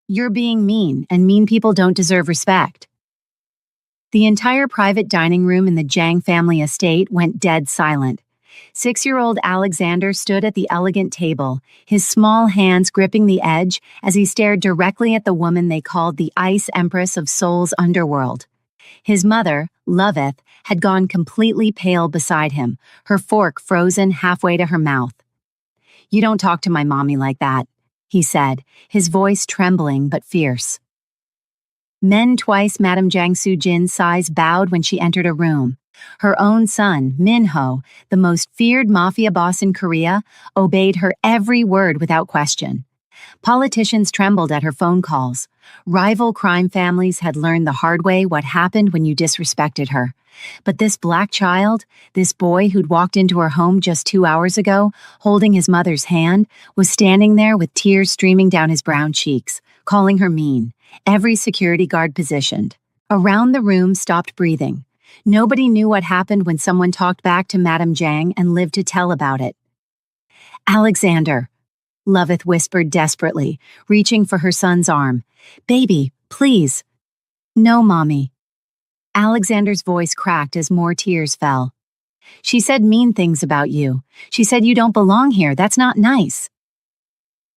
You're being mean, and mean people don't deserve respect. The entire private dining room in the Jang family estate went dead silent. 6-year-old Alexander stood at the elegant table, his small hands gripping the edge as he stared directly at the woman they called the Ice Empress of Seoul's underworld. His mother, Loveth, had gone completely pale beside him, her fork frozen halfway to her mouth. "You don't talk to my mommy like that," he said, his voice trembling but fierce. Men twice Madame Jang Soo-jin's size bowed when she entered a room. Her own son, Min-ho, the most feared mafia boss in Korea, obeyed her every word without question. Politicians trembled at her phone calls. Rival crime families had learned the hard way what happened when you disrespected her. But this black child, this boy who'd walked into her home just 2 hours ago, holding his mother's hand, was standing there with tears streaming down his brown cheeks, calling her mean. Every security guard positioned around the room stopped breathing. Nobody knew what happened when someone talked back to Madame Jang and lived to tell about it. "Alexander," Loveth whispered desperately, reaching for her son's arm. "Baby, please." "No, Mommy." Alexander's voice cracked as more tears fell. "She said mean things about you. She said you don't belong here. That's not nice."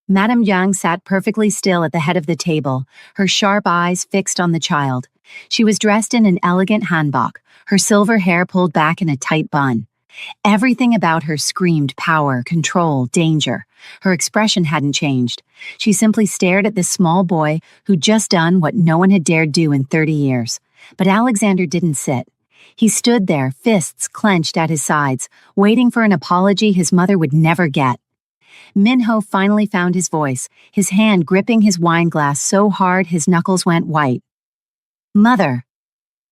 Madame Jang sat perfectly still at the head of the table, her sharp eyes fixed on the child. She was dressed in an elegant hanbok, her silver hair pulled back in a tight bun. Everything about her screamed power, control, danger. Her expression hadn't changed. She simply stared at this small boy who'd just done what no one had dared do in 30 years. But Alexander didn't sit. He stood there, fists clenched at his sides, waiting for an apology his mother would never get. Min-ho finally found his voice, his hand gripping his wine glass so hard his knuckles went white. "Mother."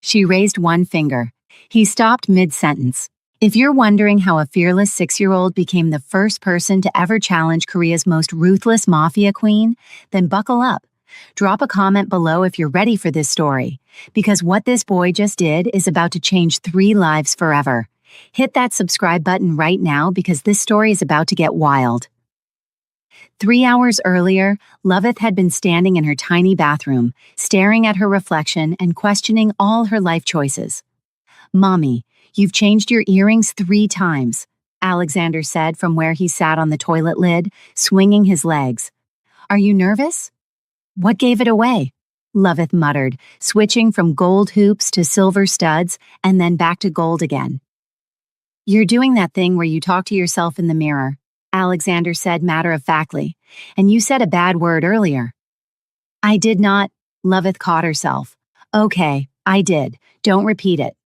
She raised one finger. He stopped mid-sentence. "If you're wondering how a fearless 6-year-old became the first person to ever challenge Korea's most ruthless mafia queen, then buckle up. Drop a comment below if you're ready for this story, because what this boy just did is about to change 3 lives forever. Hit that subscribe button right now because this story is about to get wild. 3 hours earlier, Loveth had been standing in her tiny bathroom, staring at her reflection and questioning all her life choices. "Mommy, you've changed your earrings 3 times, Alexander said from where he sat on the toilet lid, swinging his legs. "Are you nervous?" "What gave it away?" Loveth muttered, switching from gold hoops to silver studs and then back to gold again. "You're doing that thing where you talk to yourself in the mirror," Alexander said matter-of-factly, "and you said a bad word earlier." "I did not," Loveth caught herself. "Okay, I did. Don't repeat it."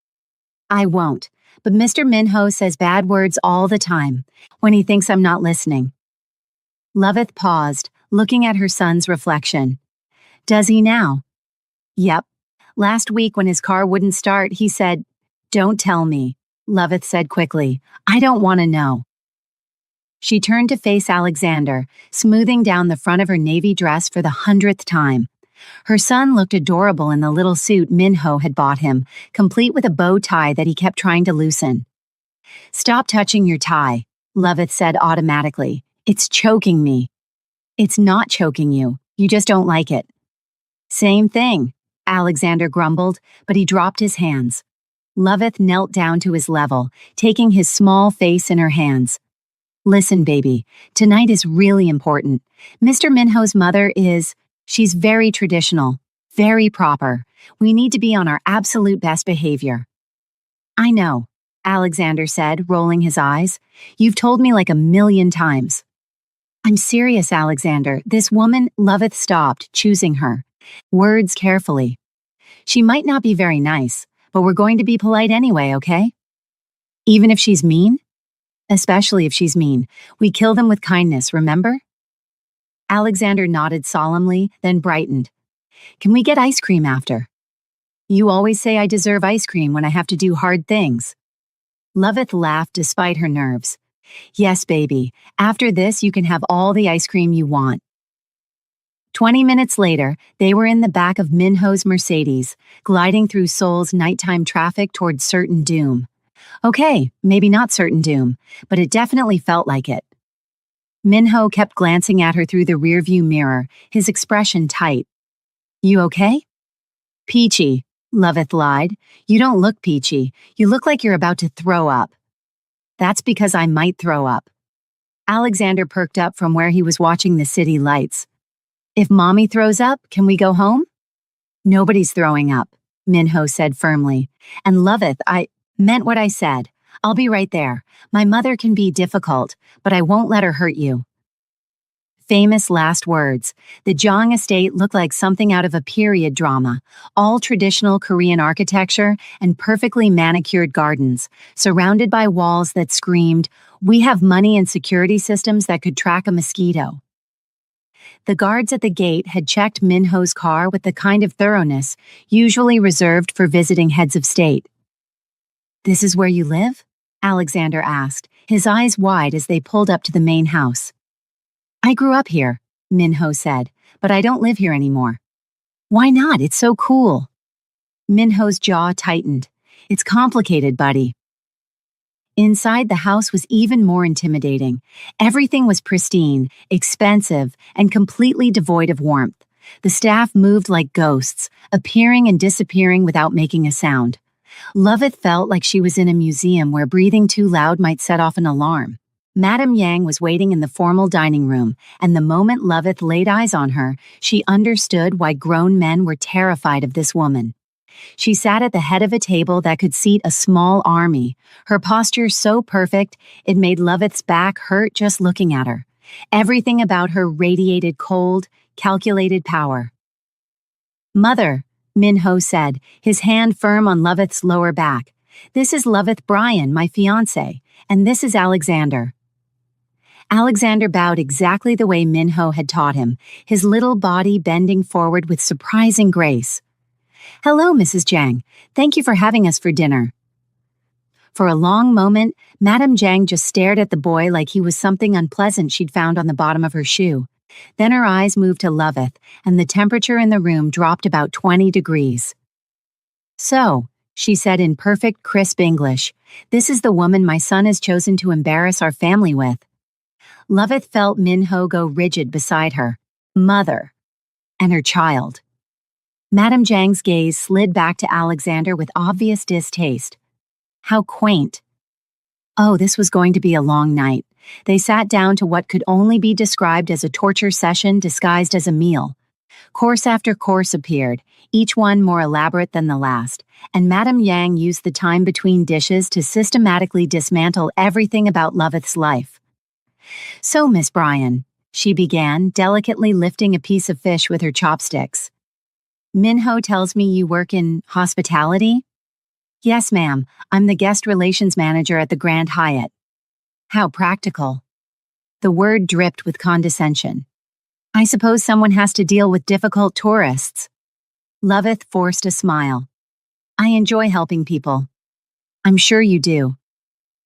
"I won't, but Mr. Min-ho says bad words all the time, when he thinks I'm not listening." Loveth paused, looking at her son's reflection. "Does he now?" "Yep. Last week when his car wouldn't start, he said, 'Don't tell me,'" Loveth said quickly. "I don't want to know." She turned to face Alexander, smoothing down the front of her navy dress for the 100th time. Her son looked adorable in the little suit Min-ho had bought him, complete with a bow tie that he kept trying to loosen. "Stop touching your tie," Loveth said automatically. "It's choking me." "It's not choking you. You just don't like it." "Same thing," Alexander grumbled, but he dropped his hands. Loveth knelt down to his level, taking his small face in her hands. "Listen, baby, tonight is really important. Mr. Min-ho's mother she's very traditional, very proper. We need to be on our absolute best behavior." "I know," Alexander said, rolling his eyes. "You've told me like 1,000,000 times." "I'm serious, Alexander. This woman," Loveth stopped, choosing her words carefully. "She might not be very nice, but we're going to be polite anyway, okay? Even if she's mean?" "Especially if she's mean. We kill them with kindness, remember?" Alexander nodded solemnly, then brightened. "Can we get ice cream after?" "You always say I deserve ice cream when I have to do hard things." Loveth laughed despite her nerves. "Yes, baby. After this, you can have all the ice cream you want." 20 minutes later, they were in the back of Min-ho's Mercedes, gliding through Seoul's nighttime traffic toward certain doom. Okay, maybe not certain doom, but it definitely felt like it. Minho kept glancing at her through the rearview mirror, his expression tight. You okay? Peachy, Loveth lied. You don't look peachy. You look like you're about to throw up. That's because I might throw up. Alexander perked up from where he was watching the city lights. If Mommy throws up, can we go home? Nobody's throwing up, Minho said firmly. And Loveth, I meant what I said. I'll be right there. My mother can be difficult, but I won't let her hurt you. Famous last words. The Jang estate looked like something out of a period drama, all traditional Korean architecture and perfectly manicured gardens, surrounded by walls that screamed, "We have money and security systems that could track a mosquito." The guards at the gate had checked Minho's car with the kind of thoroughness usually reserved for visiting heads of state. This is where you live? Alexander asked, his eyes wide as they pulled up to the main house. I grew up here, Minho said, but I don't live here anymore. Why not? It's so cool. Minho's jaw tightened. It's complicated, buddy. Inside, the house was even more intimidating. Everything was pristine, expensive, and completely devoid of warmth. The staff moved like ghosts, appearing and disappearing without making a sound. Loveth felt like she was in a museum where breathing too loud might set off an alarm. Madame Yang was waiting in the formal dining room, and the moment Loveth laid eyes on her, she understood why grown men were terrified of this woman. She sat at the head of a table that could seat a small army, her posture so perfect it made Loveth's back hurt just looking at her. Everything about her radiated cold, calculated power. Mother, Minho said, his hand firm on Loveth's lower back. This is Loveth Bryan, my fiancé, and this is Alexander. Alexander bowed exactly the way Minho had taught him, his little body bending forward with surprising grace. Hello, Mrs. Jang. Thank you for having us for dinner. For a long moment, Madame Jang just stared at the boy like he was something unpleasant she'd found on the bottom of her shoe. Then her eyes moved to Loveth, and the temperature in the room dropped about 20 degrees. So, she said in perfect, crisp English, this is the woman my son has chosen to embarrass our family with. Loveth felt Minho go rigid beside her, mother, and her child. Madame Jang's gaze slid back to Alexander with obvious distaste. How quaint. Oh, this was going to be a long night. They sat down to what could only be described as a torture session disguised as a meal. Course after course appeared, each one more elaborate than the last, and Madame Yang used the time between dishes to systematically dismantle everything about Loveth's life. So, Miss Bryan, she began, delicately lifting a piece of fish with her chopsticks. Minho tells me you work in hospitality? Yes, ma'am. I'm the guest relations manager at the Grand Hyatt. How practical. The word dripped with condescension. I suppose someone has to deal with difficult tourists. Loveth forced a smile. I enjoy helping people. I'm sure you do.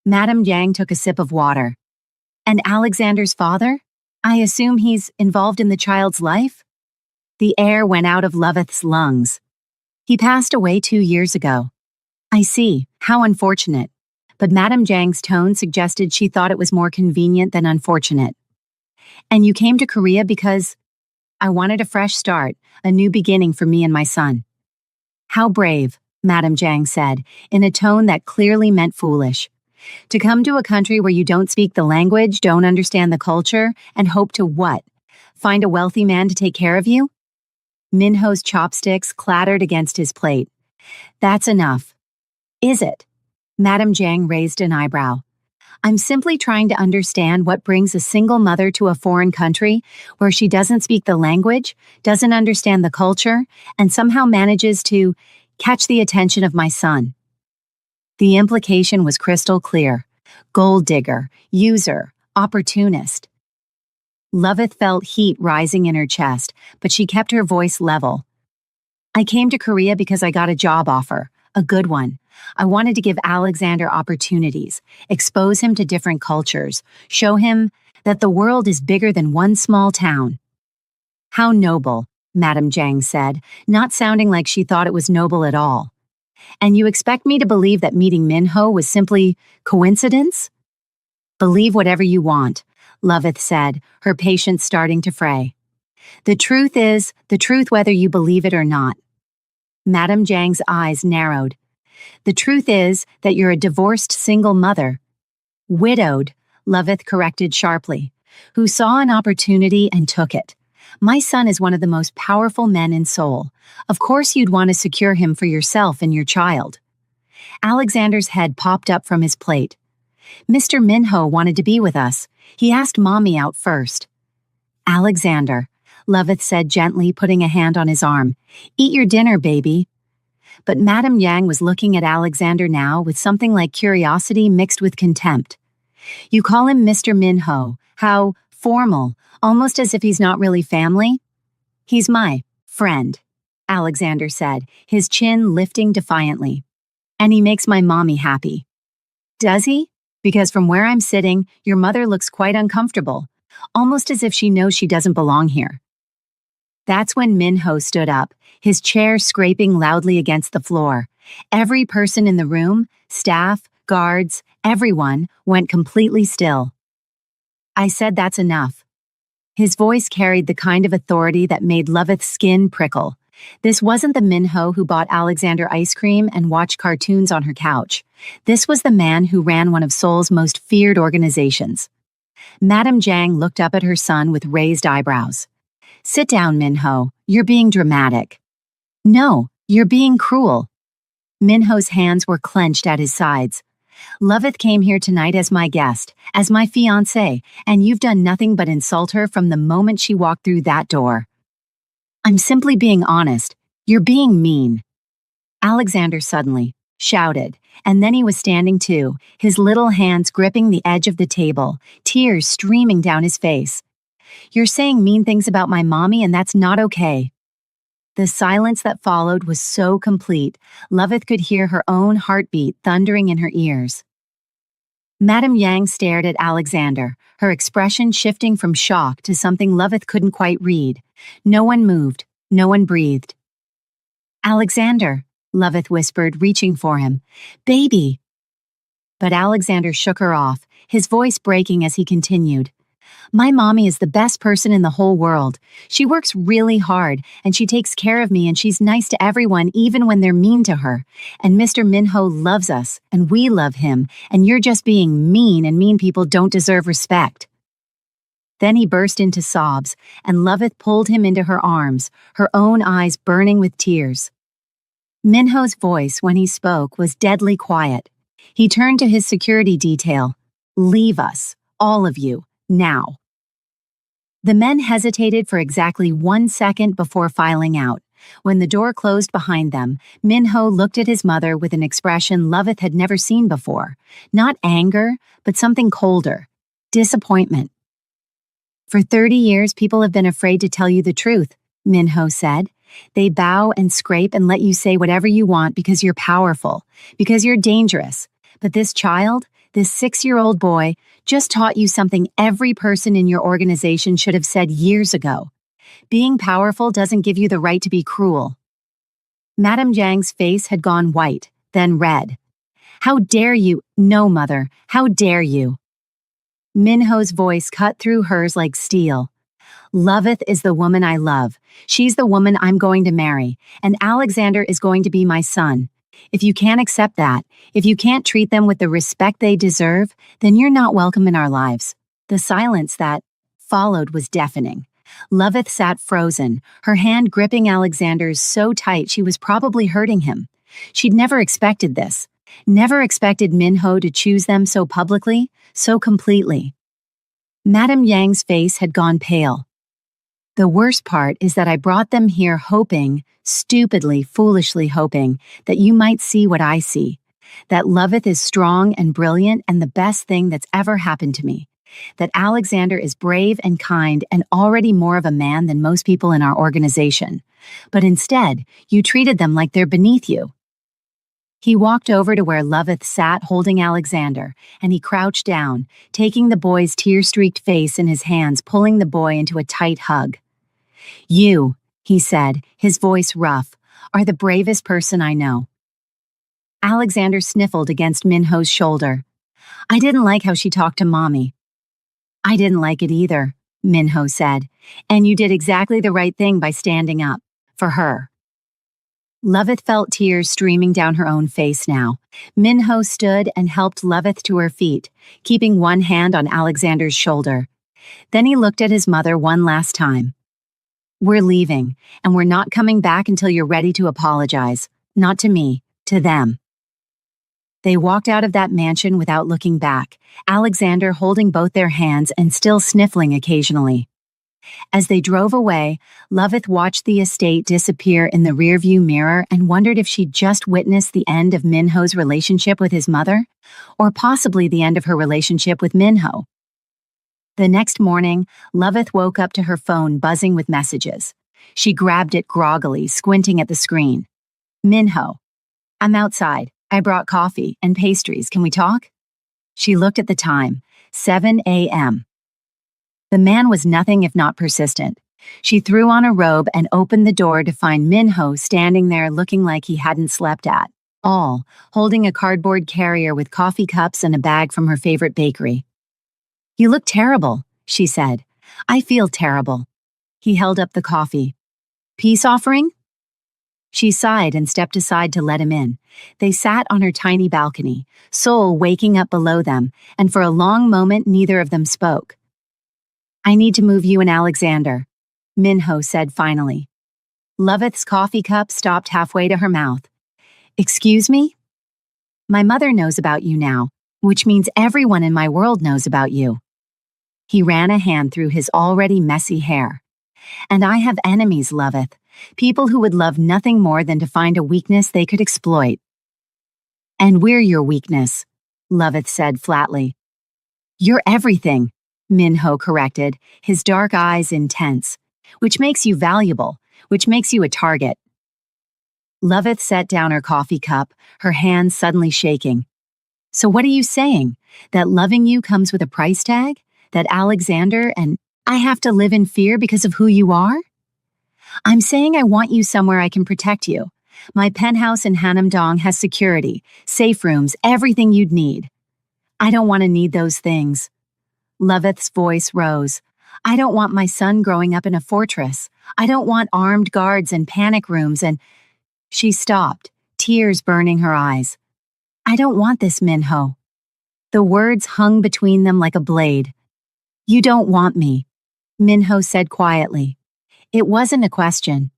Madame Yang took a sip of water. And Alexander's father? I assume he's involved in the child's life? The air went out of Loveth's lungs. He passed away 2 years ago. I see. How unfortunate. But Madame Jang's tone suggested she thought it was more convenient than unfortunate. And you came to Korea because I wanted a fresh start, a new beginning for me and my son. How brave, Madame Jang said, in a tone that clearly meant foolish. To come to a country where you don't speak the language, don't understand the culture, and hope to what? Find a wealthy man to take care of you? Minho's chopsticks clattered against his plate. That's enough. Is it? Madame Jang raised an eyebrow. I'm simply trying to understand what brings a single mother to a foreign country where she doesn't speak the language, doesn't understand the culture, and somehow manages to catch the attention of my son. The implication was crystal clear. Gold digger, user, opportunist. Loveth felt heat rising in her chest, but she kept her voice level. I came to Korea because I got a job offer, a good one. I wanted to give Alexander opportunities, expose him to different cultures, show him that the world is bigger than one small town. How noble, Madame Jang said, not sounding like she thought it was noble at all. And you expect me to believe that meeting Minho was simply coincidence? Believe whatever you want. Loveth said, her patience starting to fray. The truth is, the truth whether you believe it or not. Madame Jiang's eyes narrowed. The truth is that you're a divorced single mother. Widowed, Loveth corrected sharply, who saw an opportunity and took it. My son is one of the most powerful men in Seoul. Of course you'd want to secure him for yourself and your child. Alexander's head popped up from his plate. Mr. Minho wanted to be with us. He asked Mommy out first. Alexander, Loveth said gently, putting a hand on his arm. Eat your dinner, baby. But Madame Yang was looking at Alexander now with something like curiosity mixed with contempt. You call him Mr. Minho. How formal, almost as if he's not really family. He's my friend, Alexander said, his chin lifting defiantly. And he makes my mommy happy. Does he? Because from where I'm sitting, your mother looks quite uncomfortable, almost as if she knows she doesn't belong here. That's when Minho stood up, his chair scraping loudly against the floor. Every person in the room, staff, guards, everyone, went completely still. I said that's enough. His voice carried the kind of authority that made Loveth's skin prickle. This wasn't the Minho who bought Alexander ice cream and watched cartoons on her couch. This was the man who ran one of Seoul's most feared organizations. Madame Jiang looked up at her son with raised eyebrows. Sit down, Minho. You're being dramatic. No, you're being cruel. Minho's hands were clenched at his sides. Loveth came here tonight as my guest, as my fiancé, and you've done nothing but insult her from the moment she walked through that door. I'm simply being honest. You're being mean. Alexander suddenly shouted, and then he was standing too, his little hands gripping the edge of the table, tears streaming down his face. You're saying mean things about my mommy, and that's not okay. The silence that followed was so complete, Loveth could hear her own heartbeat thundering in her ears. Madame Yang stared at Alexander, her expression shifting from shock to something Loveth couldn't quite read. No one moved, no one breathed. Alexander, Loveth whispered, reaching for him. Baby! But Alexander shook her off, his voice breaking as he continued. My mommy is the best person in the whole world. She works really hard, and she takes care of me, and she's nice to everyone even when they're mean to her. And Mr. Minho loves us, and we love him, and you're just being mean, and mean people don't deserve respect. Then he burst into sobs, and Loveth pulled him into her arms, her own eyes burning with tears. Minho's voice, when he spoke, was deadly quiet. He turned to his security detail. Leave us, all of you, now. The men hesitated for exactly 1 second before filing out. When the door closed behind them, Minho looked at his mother with an expression Loveth had never seen before. Not anger, but something colder. Disappointment. For 30 years, people have been afraid to tell you the truth, Minho said. They bow and scrape and let you say whatever you want because you're powerful, because you're dangerous. But this child, this 6-year-old boy, just taught you something every person in your organization should have said years ago. Being powerful doesn't give you the right to be cruel. Madame Jiang's face had gone white, then red. How dare you? No, mother, how dare you? Minho's voice cut through hers like steel. Loveth is the woman I love. She's the woman I'm going to marry, and Alexander is going to be my son. If you can't accept that, if you can't treat them with the respect they deserve, then you're not welcome in our lives. The silence that followed was deafening. Loveth sat frozen, her hand gripping Alexander's so tight she was probably hurting him. She'd never expected this. Never expected Minho to choose them so publicly, so completely. Madame Yang's face had gone pale. The worst part is that I brought them here hoping, stupidly, foolishly hoping, that you might see what I see. That Loveth is strong and brilliant and the best thing that's ever happened to me. That Alexander is brave and kind and already more of a man than most people in our organization. But instead, you treated them like they're beneath you. He walked over to where Loveth sat holding Alexander, and he crouched down, taking the boy's tear-streaked face in his hands, pulling the boy into a tight hug. You, he said, his voice rough, are the bravest person I know. Alexander sniffled against Minho's shoulder. I didn't like how she talked to Mommy. I didn't like it either, Minho said, and you did exactly the right thing by standing up. For her. Loveth felt tears streaming down her own face now. Minho stood and helped Loveth to her feet, keeping one hand on Alexander's shoulder. Then he looked at his mother one last time. We're leaving, and we're not coming back until you're ready to apologize. Not to me, to them. They walked out of that mansion without looking back, Alexander holding both their hands and still sniffling occasionally. As they drove away, Loveth watched the estate disappear in the rearview mirror and wondered if she'd just witnessed the end of Minho's relationship with his mother, or possibly the end of her relationship with Minho. The next morning, Loveth woke up to her phone buzzing with messages. She grabbed it groggily, squinting at the screen. Minho. I'm outside. I brought coffee and pastries. Can we talk? She looked at the time. 7 a.m. The man was nothing if not persistent. She threw on a robe and opened the door to find Minho standing there looking like he hadn't slept at all, holding a cardboard carrier with coffee cups and a bag from her favorite bakery. You look terrible, she said. I feel terrible. He held up the coffee. Peace offering? She sighed and stepped aside to let him in. They sat on her tiny balcony, Seoul waking up below them, and for a long moment neither of them spoke. I need to move you and Alexander, Minho said finally. Loveth's coffee cup stopped halfway to her mouth. Excuse me? My mother knows about you now, which means everyone in my world knows about you. He ran a hand through his already messy hair. And I have enemies, Loveth, people who would love nothing more than to find a weakness they could exploit. And we're your weakness, Loveth said flatly. You're everything, Minho corrected, his dark eyes intense. Which makes you valuable, which makes you a target. Loveth set down her coffee cup, her hands suddenly shaking. So what are you saying? That loving you comes with a price tag? That Alexander and I have to live in fear because of who you are? I'm saying I want you somewhere I can protect you. My penthouse in Hanamdong has security, safe rooms, everything you'd need. I don't want to need those things. Loveth's voice rose. I don't want my son growing up in a fortress. I don't want armed guards and panic rooms and... She stopped, tears burning her eyes. I don't want this, Minho. The words hung between them like a blade. You don't want me, Minho said quietly. It wasn't a question.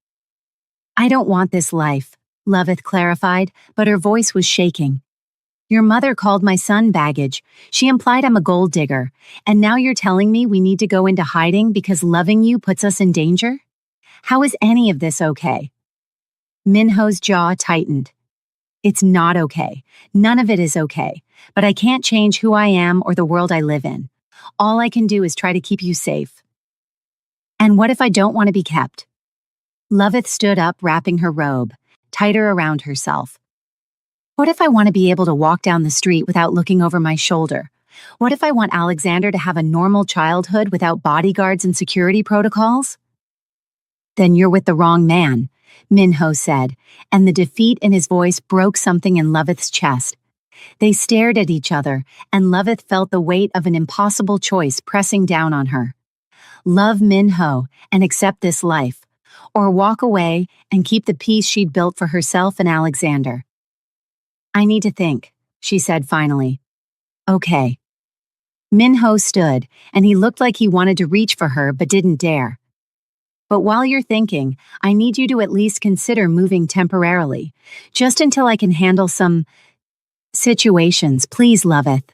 I don't want this life, Loveth clarified, but her voice was shaking. Your mother called my son baggage. She implied I'm a gold digger. And now you're telling me we need to go into hiding because loving you puts us in danger? How is any of this okay? Minho's jaw tightened. It's not okay. None of it is okay. But I can't change who I am or the world I live in. All I can do is try to keep you safe. And what if I don't want to be kept? Loveth stood up, wrapping her robe tighter around herself. What if I want to be able to walk down the street without looking over my shoulder? What if I want Alexander to have a normal childhood without bodyguards and security protocols? Then you're with the wrong man, Minho said, and the defeat in his voice broke something in Loveth's chest. They stared at each other, and Loveth felt the weight of an impossible choice pressing down on her. Love Minho and accept this life, or walk away and keep the peace she'd built for herself and Alexander. I need to think, she said finally. Okay. Minho stood, and he looked like he wanted to reach for her but didn't dare. But while you're thinking, I need you to at least consider moving temporarily, just until I can handle some situations, please, Loveth.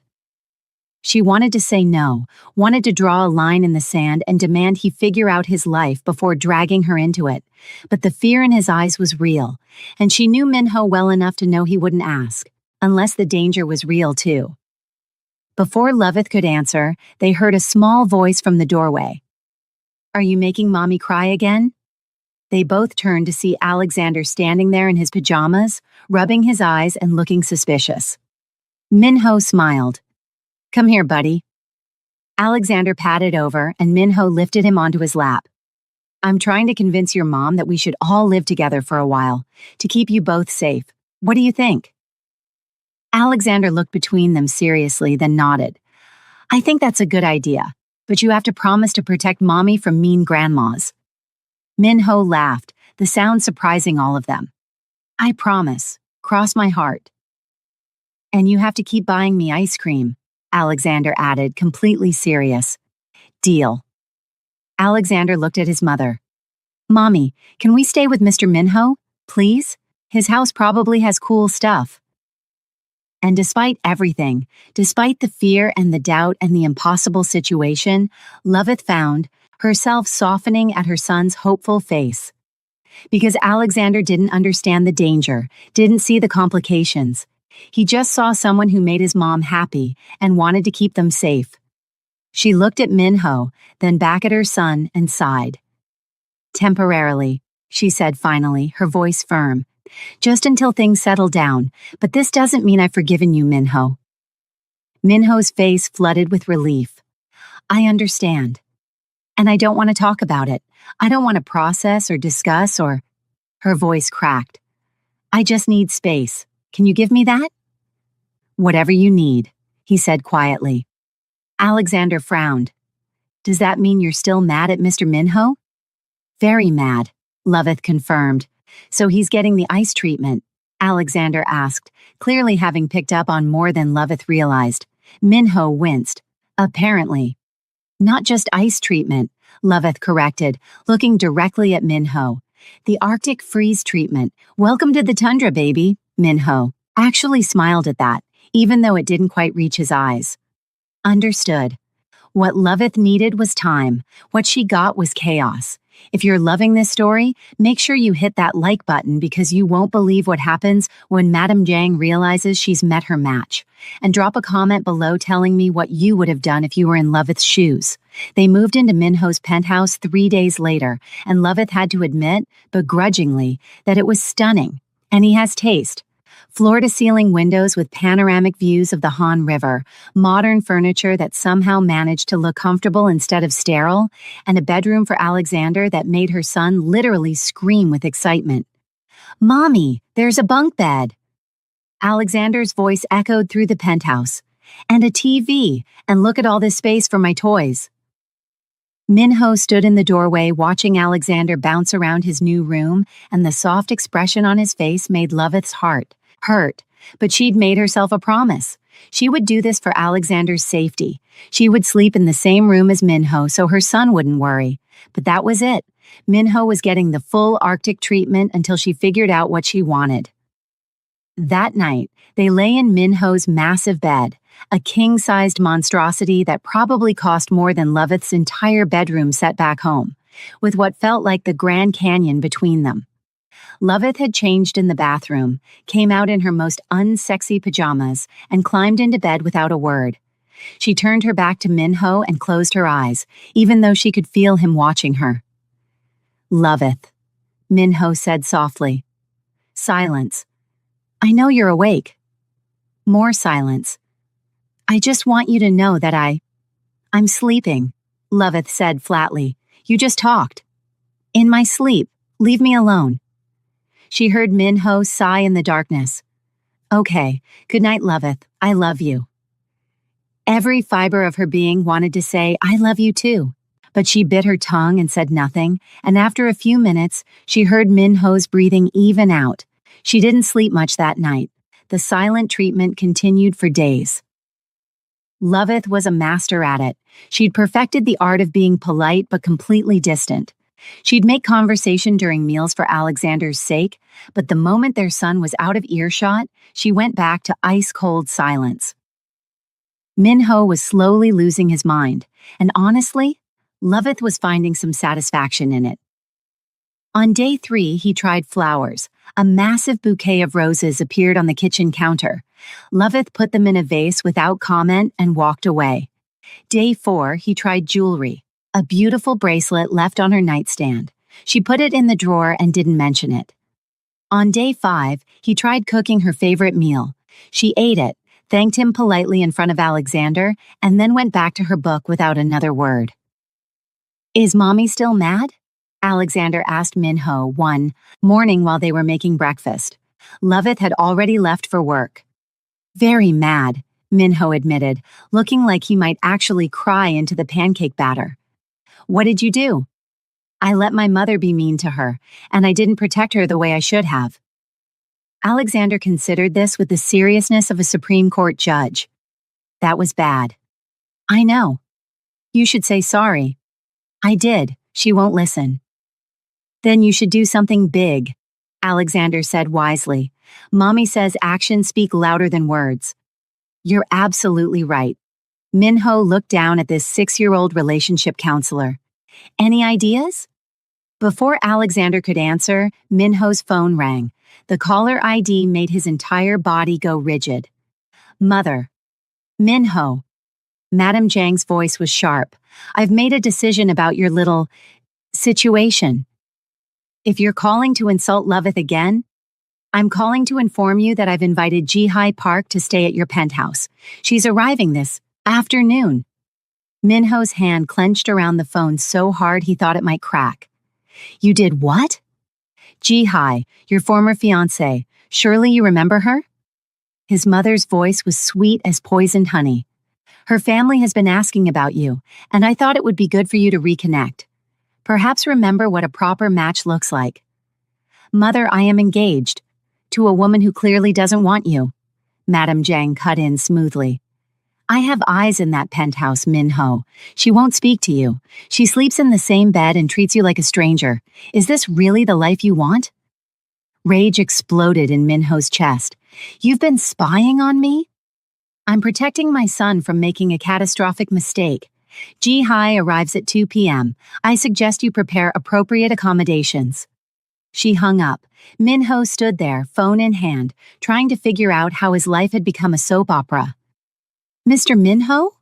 She wanted to say no, wanted to draw a line in the sand and demand he figure out his life before dragging her into it, but the fear in his eyes was real, and she knew Minho well enough to know he wouldn't ask, unless the danger was real too. Before Loveth could answer, they heard a small voice from the doorway. Are you making Mommy cry again? They both turned to see Alexander standing there in his pajamas, rubbing his eyes and looking suspicious. Minho smiled. Come here, buddy. Alexander patted over and Minho lifted him onto his lap. I'm trying to convince your mom that we should all live together for a while, to keep you both safe. What do you think? Alexander looked between them seriously, then nodded. I think that's a good idea. but you have to promise to protect Mommy from mean grandmas. Minho laughed, the sound surprising all of them. I promise. Cross my heart. And you have to keep buying me ice cream, Alexander added, completely serious. Deal. Alexander looked at his mother. Mommy, can we stay with Mr. Minho, please? His house probably has cool stuff. And despite everything, despite the fear and the doubt and the impossible situation, Loveth found herself softening at her son's hopeful face. Because Alexander didn't understand the danger, didn't see the complications. He just saw someone who made his mom happy and wanted to keep them safe. She looked at Minho, then back at her son and sighed. Temporarily, she said finally, her voice firm. Just until things settle down, but this doesn't mean I've forgiven you, Minho. Minho's face flooded with relief. I understand. And I don't want to talk about it. I don't want to process or discuss or... Her voice cracked. I just need space. Can you give me that? Whatever you need, he said quietly. Alexander frowned. Does that mean you're still mad at Mr. Minho? Very mad, Loveth confirmed. So he's getting the ice treatment, Alexander asked, clearly having picked up on more than Loveth realized. Minho winced. Apparently. Not just ice treatment, Loveth corrected, looking directly at Minho. The Arctic freeze treatment. Welcome to the tundra, baby. Minho actually smiled at that, even though it didn't quite reach his eyes. Understood. What Loveth needed was time. What she got was chaos. If you're loving this story, make sure you hit that like button because you won't believe what happens when Madame Jang realizes she's met her match. And drop a comment below telling me what you would have done if you were in Loveth's shoes. They moved into Minho's penthouse 3 days later, and Loveth had to admit, begrudgingly, that it was stunning. And he has taste. Floor-to-ceiling windows with panoramic views of the Han River, modern furniture that somehow managed to look comfortable instead of sterile, and a bedroom for Alexander that made her son literally scream with excitement. Mommy, there's a bunk bed. Alexander's voice echoed through the penthouse. And a TV, and look at all this space for my toys. Minho stood in the doorway watching Alexander bounce around his new room, and the soft expression on his face made Loveth's heart hurt, but she'd made herself a promise. She would do this for Alexander's safety. She would sleep in the same room as Minho so her son wouldn't worry. But that was it. Minho was getting the full Arctic treatment until she figured out what she wanted. That night, they lay in Minho's massive bed, a king-sized monstrosity that probably cost more than Loveth's entire bedroom set back home, with what felt like the Grand Canyon between them. Loveth had changed in the bathroom, came out in her most unsexy pajamas, and climbed into bed without a word. She turned her back to Minho and closed her eyes, even though she could feel him watching her. Loveth, Minho said softly. Silence. I know you're awake. More silence. I just want you to know that I'm sleeping, Loveth said flatly. You just talked. In my sleep. Leave me alone. She heard Minho sigh in the darkness. Okay, good night, Loveth. I love you. Every fiber of her being wanted to say, I love you too. But she bit her tongue and said nothing, and after a few minutes, she heard Minho's breathing even out. She didn't sleep much that night. The silent treatment continued for days. Loveth was a master at it. She'd perfected the art of being polite but completely distant. She'd make conversation during meals for Alexander's sake, but the moment their son was out of earshot, she went back to ice-cold silence. Minho was slowly losing his mind, and honestly, Loveth was finding some satisfaction in it. On day 3, he tried flowers. A massive bouquet of roses appeared on the kitchen counter. Loveth put them in a vase without comment and walked away. Day 4, he tried jewelry. A beautiful bracelet left on her nightstand. She put it in the drawer and didn't mention it. On day 5, he tried cooking her favorite meal. She ate it, thanked him politely in front of Alexander, and then went back to her book without another word. Is Mommy still mad? Alexander asked Minho one morning while they were making breakfast. Loveth had already left for work. Very mad, Minho admitted, looking like he might actually cry into the pancake batter. What did you do? I let my mother be mean to her, and I didn't protect her the way I should have. Alexander considered this with the seriousness of a Supreme Court judge. That was bad. I know. You should say sorry. I did. She won't listen. Then you should do something big, Alexander said wisely. Mommy says actions speak louder than words. You're absolutely right. Minho looked down at this 6-year-old relationship counselor. Any ideas? Before Alexander could answer, Minho's phone rang. The caller ID made his entire body go rigid. Mother. Minho. Madame Zhang's voice was sharp. I've made a decision about your little situation. If you're calling to insult Loveth again, I'm calling to inform you that I've invited Jihai Park to stay at your penthouse. She's arriving this afternoon. Minho's hand clenched around the phone so hard he thought it might crack. You did what? Jihai, your former fiancée. Surely you remember her? His mother's voice was sweet as poisoned honey. Her family has been asking about you, and I thought it would be good for you to reconnect. Perhaps remember what a proper match looks like. Mother, I am engaged. To a woman who clearly doesn't want you. Madame Zhang cut in smoothly. I have eyes in that penthouse, Minho. She won't speak to you. She sleeps in the same bed and treats you like a stranger. Is this really the life you want? Rage exploded in Minho's chest. You've been spying on me? I'm protecting my son from making a catastrophic mistake. Jihai arrives at 2 p.m. I suggest you prepare appropriate accommodations. She hung up. Minho stood there, phone in hand, trying to figure out how his life had become a soap opera. Mr. Minho?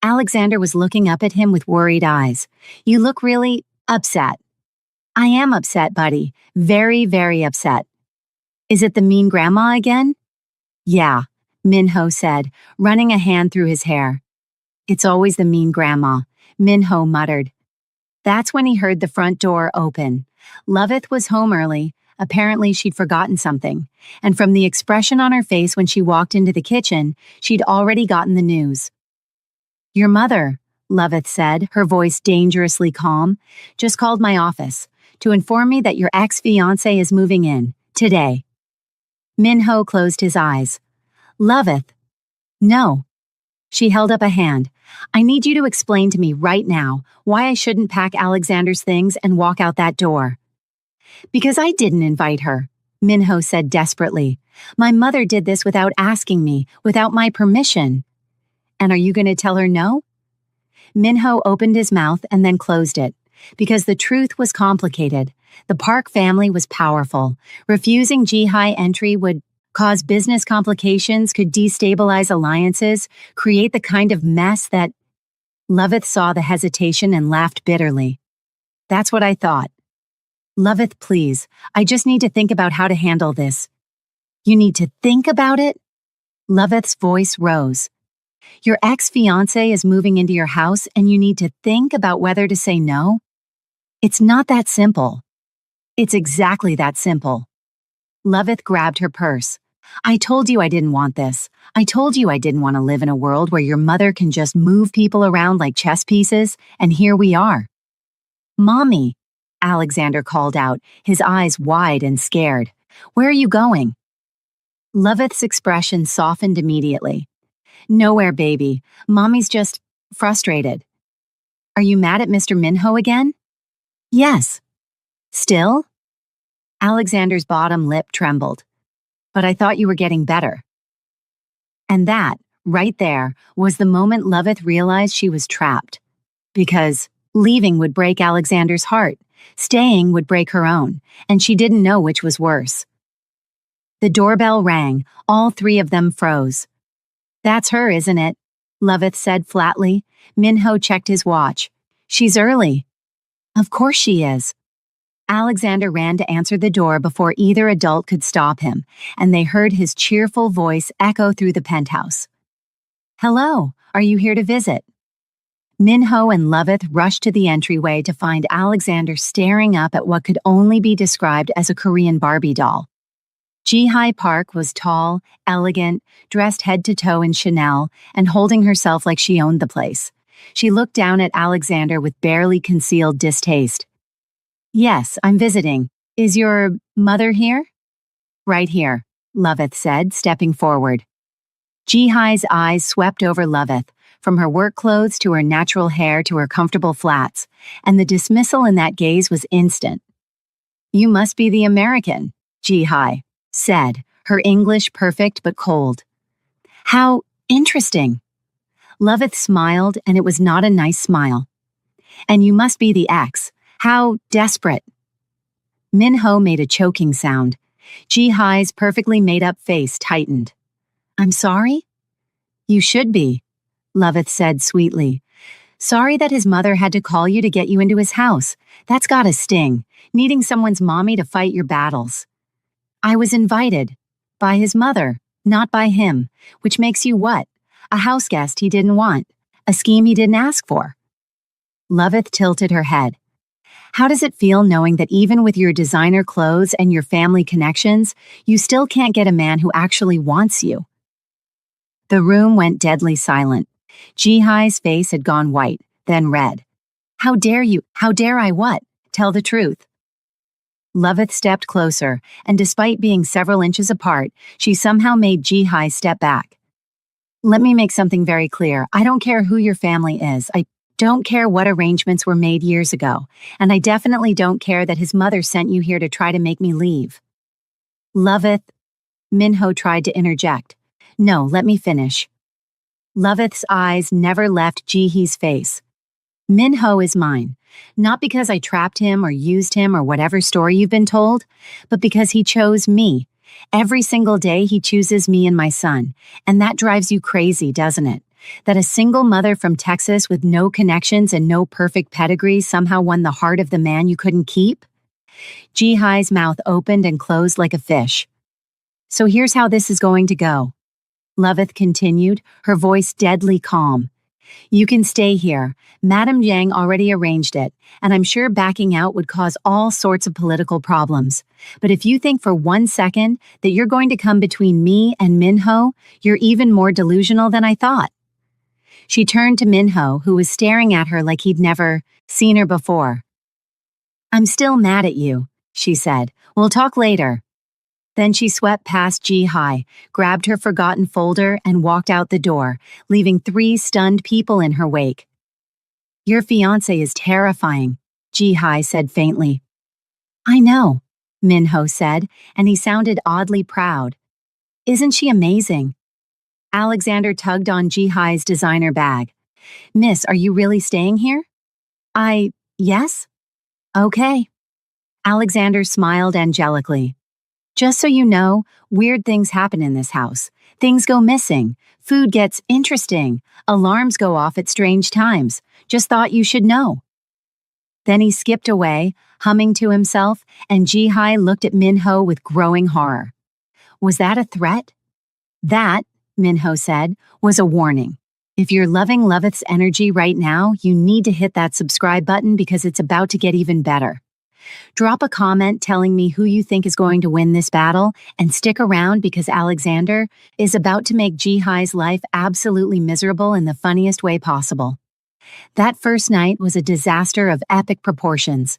Alexander was looking up at him with worried eyes. You look really upset. I am upset, buddy. Very, very upset. Is it the mean grandma again? Yeah, Minho said, running a hand through his hair. It's always the mean grandma, Minho muttered. That's when he heard the front door open. Loveth was home early. Apparently she'd forgotten something, and from the expression on her face when she walked into the kitchen, she'd already gotten the news. Your mother, Loveth said, her voice dangerously calm, just called my office to inform me that your ex-fiancé is moving in, today. Minho closed his eyes. Loveth. No. She held up a hand. I need you to explain to me right now why I shouldn't pack Alexander's things and walk out that door. Because I didn't invite her, Minho said desperately. My mother did this without asking me, without my permission. And are you going to tell her no? Minho opened his mouth and then closed it, because the truth was complicated. The Park family was powerful. Refusing Jihai entry would cause business complications, could destabilize alliances, create the kind of mess that... Loveth saw the hesitation and laughed bitterly. That's what I thought. Loveth, please, I just need to think about how to handle this. You need to think about it? Loveth's voice rose. Your ex-fiancé is moving into your house and you need to think about whether to say no? It's not that simple. It's exactly that simple. Loveth grabbed her purse. I told you I didn't want this. I told you I didn't want to live in a world where your mother can just move people around like chess pieces, and here we are. Mommy, Alexander called out, his eyes wide and scared. Where are you going? Loveth's expression softened immediately. Nowhere, baby. Mommy's just frustrated. Are you mad at Mr. Minho again? Yes. Still? Alexander's bottom lip trembled. But I thought you were getting better. And that, right there, was the moment Loveth realized she was trapped. Because leaving would break Alexander's heart. Staying would break her own, and she didn't know which was worse. The doorbell rang. All three of them froze. That's her, isn't it? Loveth said flatly. Minho checked his watch. She's early. Of course she is. Alexander ran to answer the door before either adult could stop him, and they heard his cheerful voice echo through the penthouse. Hello, are you here to visit? Minho and Loveth rushed to the entryway to find Alexander staring up at what could only be described as a Korean Barbie doll. Ji-Hai Park was tall, elegant, dressed head to toe in Chanel, and holding herself like she owned the place. She looked down at Alexander with barely concealed distaste. Yes, I'm visiting. Is your mother here? Right here, Loveth said, stepping forward. Ji-Hai's eyes swept over Loveth, from her work clothes to her natural hair to her comfortable flats, and the dismissal in that gaze was instant. You must be the American, Ji-Hai said, her English perfect but cold. How interesting. Loveth smiled, and it was not a nice smile. And you must be the ex. How desperate. Min-ho made a choking sound. Ji-Hai's perfectly made-up face tightened. I'm sorry? You should be, Loveth said sweetly. Sorry that his mother had to call you to get you into his house. That's gotta sting, needing someone's mommy to fight your battles. I was invited. By his mother, not by him, which makes you what? A house guest he didn't want. A scheme he didn't ask for. Loveth tilted her head. How does it feel knowing that even with your designer clothes and your family connections, you still can't get a man who actually wants you? The room went deadly silent. Ji-Hai's face had gone white, then red. How dare you? How dare I what? Tell the truth. Loveth stepped closer, and despite being several inches apart, she somehow made Ji-Hai step back. Let me make something very clear. I don't care who your family is. I don't care what arrangements were made years ago, and I definitely don't care that his mother sent you here to try to make me leave. Loveth, Min-ho tried to interject. No, let me finish. Loveth's eyes never left Ji-Hee's face. Min-ho is mine, not because I trapped him or used him or whatever story you've been told, but because he chose me. Every single day he chooses me and my son, and that drives you crazy, doesn't it? That a single mother from Texas with no connections and no perfect pedigree somehow won the heart of the man you couldn't keep? Ji-Hai's mouth opened and closed like a fish. So here's how this is going to go. Loveth continued, her voice deadly calm. You can stay here. Madame Jiang already arranged it, and I'm sure backing out would cause all sorts of political problems. But if you think for 1 second that you're going to come between me and Min-ho, you're even more delusional than I thought. She turned to Min-ho, who was staring at her like he'd never seen her before. I'm still mad at you, she said. We'll talk later. Then she swept past Ji-Hai, grabbed her forgotten folder, and walked out the door, leaving 3 stunned people in her wake. Your fiancé is terrifying, Ji-Hai said faintly. I know, Min-ho said, and he sounded oddly proud. Isn't she amazing? Alexander tugged on Ji-Hai's designer bag. Miss, are you really staying here? Yes? Okay. Alexander smiled angelically. Just so you know, weird things happen in this house. Things go missing. Food gets interesting. Alarms go off at strange times. Just thought you should know. Then he skipped away, humming to himself, and Ji-Hai looked at Min-ho with growing horror. Was that a threat? That, Min-ho said, was a warning. If you're loving Loveth's energy right now, you need to hit that subscribe button because it's about to get even better. Drop a comment telling me who you think is going to win this battle, and stick around because Alexander is about to make Ji-Hai's life absolutely miserable in the funniest way possible. That first night was a disaster of epic proportions.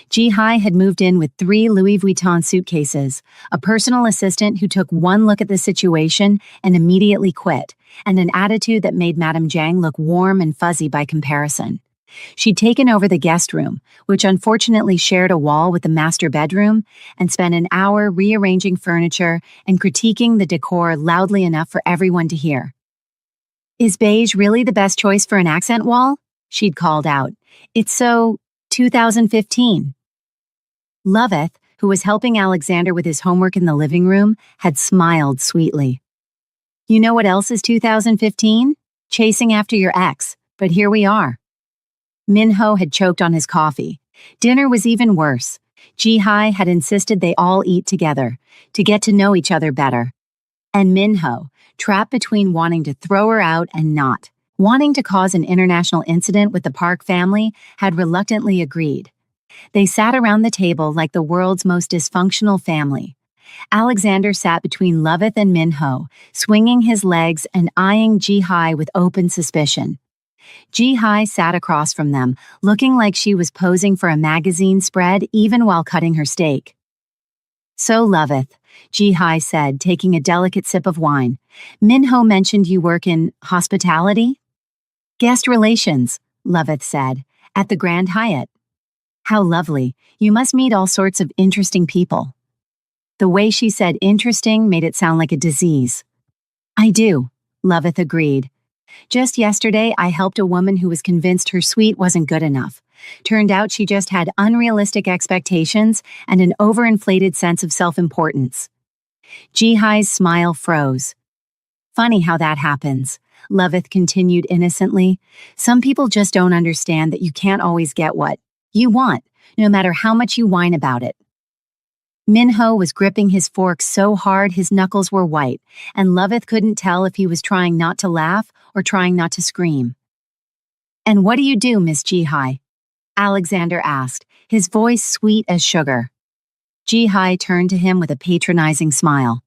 Ji-Hai had moved in with 3 Louis Vuitton suitcases, a personal assistant who took one look at the situation and immediately quit, and an attitude that made Madame Jiang look warm and fuzzy by comparison. She'd taken over the guest room, which unfortunately shared a wall with the master bedroom, and spent an hour rearranging furniture and critiquing the decor loudly enough for everyone to hear. Is beige really the best choice for an accent wall? She'd called out. It's so 2015. Loveth, who was helping Alexander with his homework in the living room, had smiled sweetly. You know what else is 2015? Chasing after your ex, but here we are. Min-ho had choked on his coffee. Dinner was even worse. Ji-Hai had insisted they all eat together, to get to know each other better. And Min-ho, trapped between wanting to throw her out and not, wanting to cause an international incident with the Park family, had reluctantly agreed. They sat around the table like the world's most dysfunctional family. Alexander sat between Loveth and Minho, swinging his legs and eyeing Ji-hai with open suspicion. Ji-hai sat across from them, looking like she was posing for a magazine spread even while cutting her steak. "So, Loveth," Ji-hai said, taking a delicate sip of wine, "Minho mentioned you work in hospitality?" "Guest relations," Loveth said, "at the Grand Hyatt." "How lovely. You must meet all sorts of interesting people." The way she said interesting made it sound like a disease. "I do," Loveth agreed. "Just yesterday, I helped a woman who was convinced her suite wasn't good enough. Turned out she just had unrealistic expectations and an overinflated sense of self-importance." Ji-hai's smile froze. "Funny how that happens," Loveth continued innocently. "Some people just don't understand that you can't always get what you want, no matter how much you whine about it." Minho was gripping his fork so hard his knuckles were white, and Loveth couldn't tell if he was trying not to laugh or trying not to scream. "And what do you do, Miss Ji-hai?" Alexander asked, his voice sweet as sugar. Ji-hai turned to him with a patronizing smile.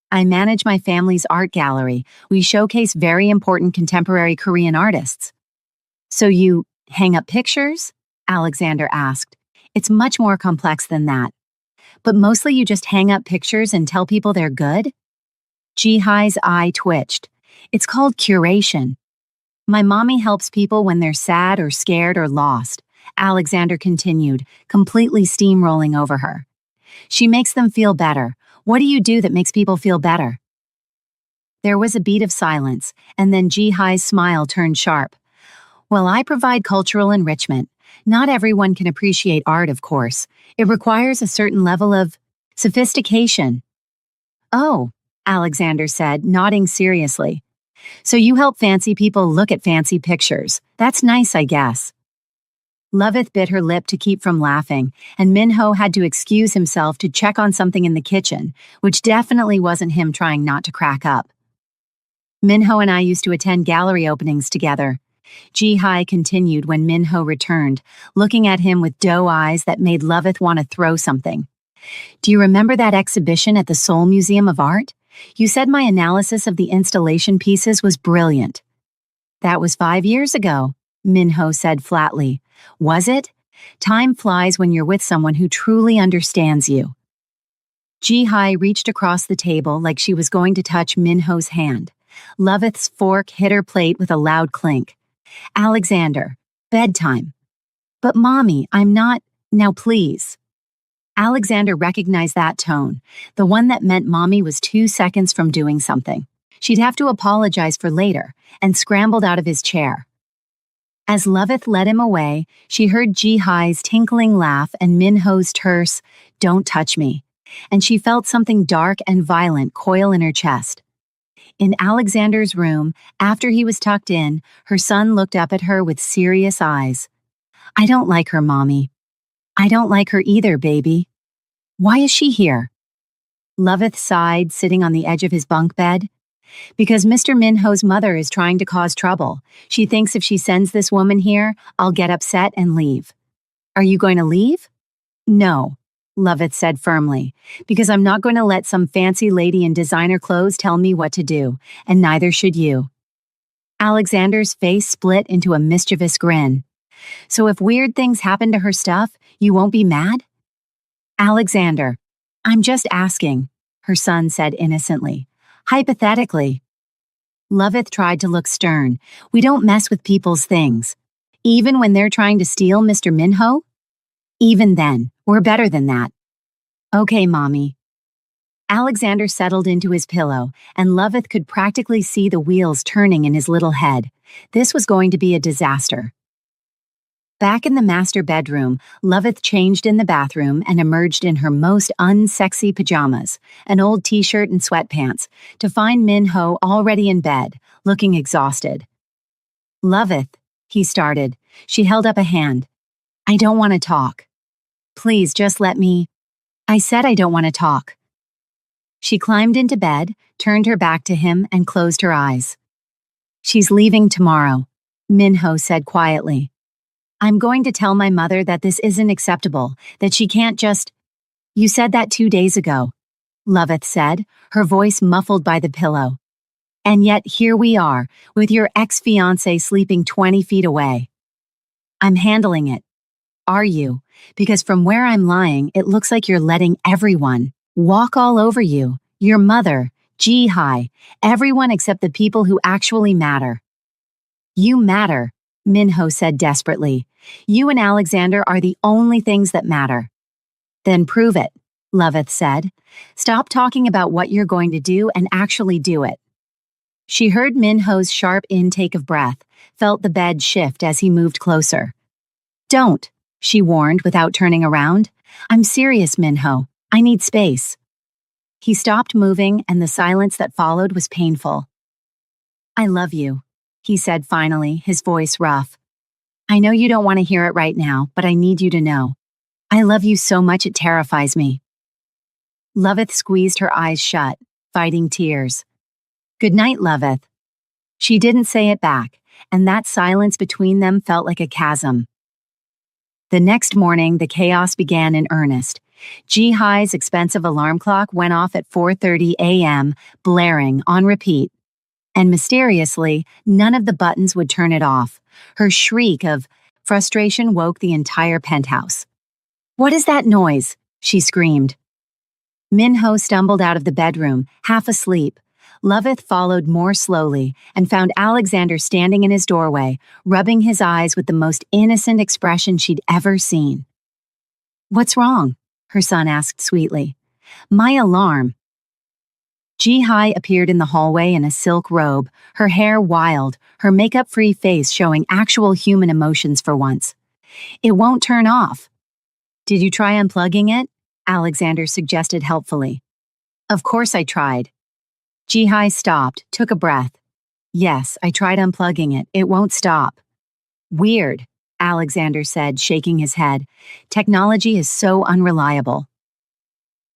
"I manage my family's art gallery. We showcase very important contemporary Korean artists." "So you hang up pictures?" Alexander asked. "It's much more complex than that. But mostly you just hang up pictures and tell people they're good?" Ji-hai's eye twitched. "It's called curation. My mommy helps people when they're sad or scared or lost," Alexander continued, completely steamrolling over her. "She makes them feel better. What do you do that makes people feel better?" There was a beat of silence, and then Ji-hai's smile turned sharp. "Well, I provide cultural enrichment. Not everyone can appreciate art, of course. It requires a certain level of sophistication." "Oh," Alexander said, nodding seriously. "So you help fancy people look at fancy pictures. That's nice, I guess." Loveth bit her lip to keep from laughing, and Minho had to excuse himself to check on something in the kitchen, which definitely wasn't him trying not to crack up. "Minho and I used to attend gallery openings together," Ji-hai continued when Minho returned, looking at him with doe eyes that made Loveth want to throw something. "Do you remember that exhibition at the Seoul Museum of Art? You said my analysis of the installation pieces was brilliant." "That was 5 years ago," Minho said flatly. "Was it? Time flies when you're with someone who truly understands you." Ji-hai reached across the table like she was going to touch Minho's hand. Loveth's fork hit her plate with a loud clink. "Alexander, bedtime." "But Mommy, I'm not. Now please." Alexander recognized that tone, the one that meant Mommy was 2 seconds from doing something. She'd have to apologize for later, and scrambled out of his chair. As Loveth led him away, she heard Ji-hai's tinkling laugh and Minho's terse, "Don't touch me," and she felt something dark and violent coil in her chest. In Alexander's room, after he was tucked in, her son looked up at her with serious eyes. "I don't like her, Mommy." "I don't like her either, baby." "Why is she here?" Loveth sighed, sitting on the edge of his bunk bed. "Because Mr. Minho's mother is trying to cause trouble. She thinks if she sends this woman here, I'll get upset and leave." "Are you going to leave?" "No," Loveth said firmly, "because I'm not going to let some fancy lady in designer clothes tell me what to do, and neither should you." Alexander's face split into a mischievous grin. "So if weird things happen to her stuff, you won't be mad?" "Alexander, I'm just asking," her son said innocently. "Hypothetically." Loveth tried to look stern. "We don't mess with people's things. Even when they're trying to steal Mr. Minho?" "Even then, we're better than that." "Okay, Mommy." Alexander settled into his pillow, and Loveth could practically see the wheels turning in his little head. This was going to be a disaster. Back in the master bedroom, Loveth changed in the bathroom and emerged in her most unsexy pajamas, an old t-shirt and sweatpants, to find Minho already in bed, looking exhausted. "Loveth," he started. She held up a hand. "I don't want to talk. Please just let me." "I said I don't want to talk." She climbed into bed, turned her back to him, and closed her eyes. "She's leaving tomorrow," Minho said quietly. "I'm going to tell my mother that this isn't acceptable, that she can't just—" "You said that 2 days ago." Loveth said, her voice muffled by the pillow. And yet here we are, with your ex-fiancé sleeping 20 feet away. I'm handling it. Are you? Because from where I'm lying, it looks like you're letting everyone walk all over you. Your mother, Ji-hai, everyone except the people who actually matter. You matter, Minho said desperately. You and Alexander are the only things that matter. Then prove it, Loveth said. Stop talking about what you're going to do and actually do it. She heard Minho's sharp intake of breath, felt the bed shift as he moved closer. Don't, she warned without turning around. I'm serious, Minho. I need space. He stopped moving, and the silence that followed was painful. I love you, he said finally, his voice rough. I know you don't want to hear it right now, but I need you to know. I love you so much it terrifies me. Loveth squeezed her eyes shut, fighting tears. Good night, Loveth. She didn't say it back, and that silence between them felt like a chasm. The next morning, the chaos began in earnest. Ji-hai's expensive alarm clock went off at 4:30 a.m., blaring on repeat. And mysteriously, none of the buttons would turn it off. Her shriek of frustration woke the entire penthouse. What is that noise? She screamed. Minho stumbled out of the bedroom, half asleep. Loveth followed more slowly and found Alexander standing in his doorway, rubbing his eyes with the most innocent expression she'd ever seen. What's wrong? Her son asked sweetly. My alarm. Ji-hai appeared in the hallway in a silk robe, her hair wild, her makeup-free face showing actual human emotions for once. It won't turn off. Did you try unplugging it? Alexander suggested helpfully. Of course I tried. Ji-hai stopped, took a breath. Yes, I tried unplugging it. It won't stop. Weird, Alexander said, shaking his head. Technology is so unreliable.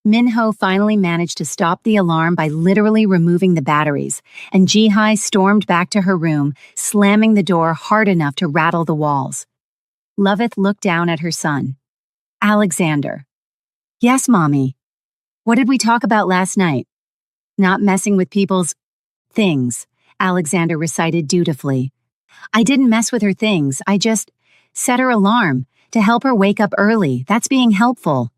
Minho finally managed to stop the alarm by literally removing the batteries, and Ji-hai stormed back to her room, slamming the door hard enough to rattle the walls. Loveth looked down at her son. Alexander. Yes, Mommy. What did we talk about last night? Not messing with people's things, Alexander recited dutifully. I didn't mess with her things. I just set her alarm to help her wake up early. That's being helpful.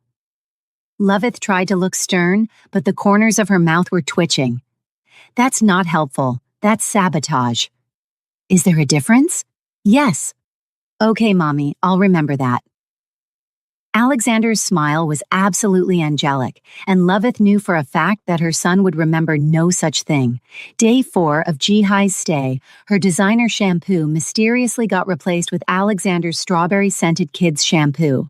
Loveth tried to look stern, but the corners of her mouth were twitching. That's not helpful. That's sabotage. Is there a difference? Yes. Okay, Mommy, I'll remember that. Alexander's smile was absolutely angelic, and Loveth knew for a fact that her son would remember no such thing. Day 4 of Ji-hai's stay, her designer shampoo mysteriously got replaced with Alexander's strawberry-scented kids' shampoo.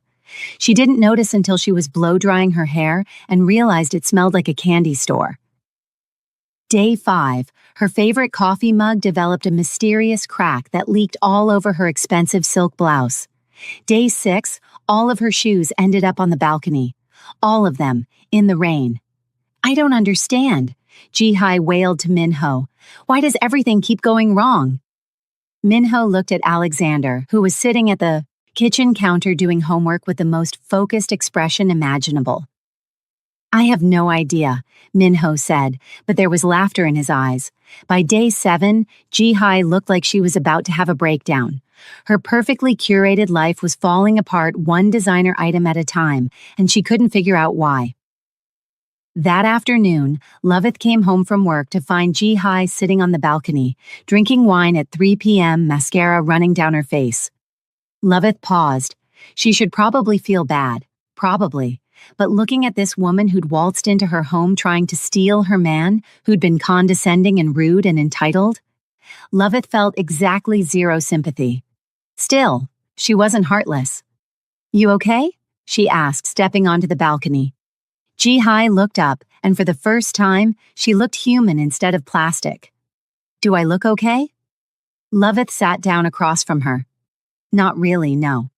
She didn't notice until she was blow-drying her hair and realized it smelled like a candy store. Day 5, her favorite coffee mug developed a mysterious crack that leaked all over her expensive silk blouse. Day 6, all of her shoes ended up on the balcony. All of them, in the rain. I don't understand, Ji-hai wailed to Minho. Why does everything keep going wrong? Minho looked at Alexander, who was sitting at the kitchen counter doing homework with the most focused expression imaginable. I have no idea, Minho said, but there was laughter in his eyes. By day 7, Ji-hai looked like she was about to have a breakdown. Her perfectly curated life was falling apart one designer item at a time, and she couldn't figure out why. That afternoon, Loveth came home from work to find Ji-hai sitting on the balcony, drinking wine at 3 p.m., mascara running down her face. Loveth paused. She should probably feel bad. Probably. But looking at this woman who'd waltzed into her home trying to steal her man, who'd been condescending and rude and entitled, Loveth felt exactly zero sympathy. Still, she wasn't heartless. You okay? She asked, stepping onto the balcony. Ji-hai looked up, and for the first time, she looked human instead of plastic. Do I look okay? Loveth sat down across from her. Not really, no.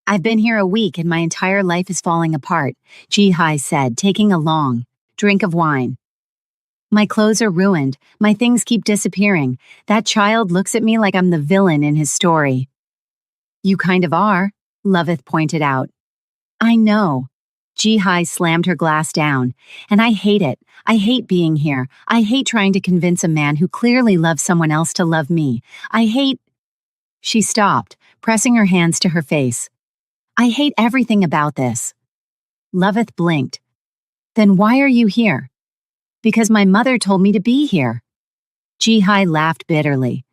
I've been here a week and my entire life is falling apart, Ji-hai said, taking a long drink of wine. My clothes are ruined. My things keep disappearing. That child looks at me like I'm the villain in his story. You kind of are, Loveth pointed out. I know. Ji-hai slammed her glass down. And I hate it. I hate being here. I hate trying to convince a man who clearly loves someone else to love me. I hate— She stopped, pressing her hands to her face. I hate everything about this. Loveth blinked. Then why are you here? Because my mother told me to be here. Ji-hai laughed bitterly.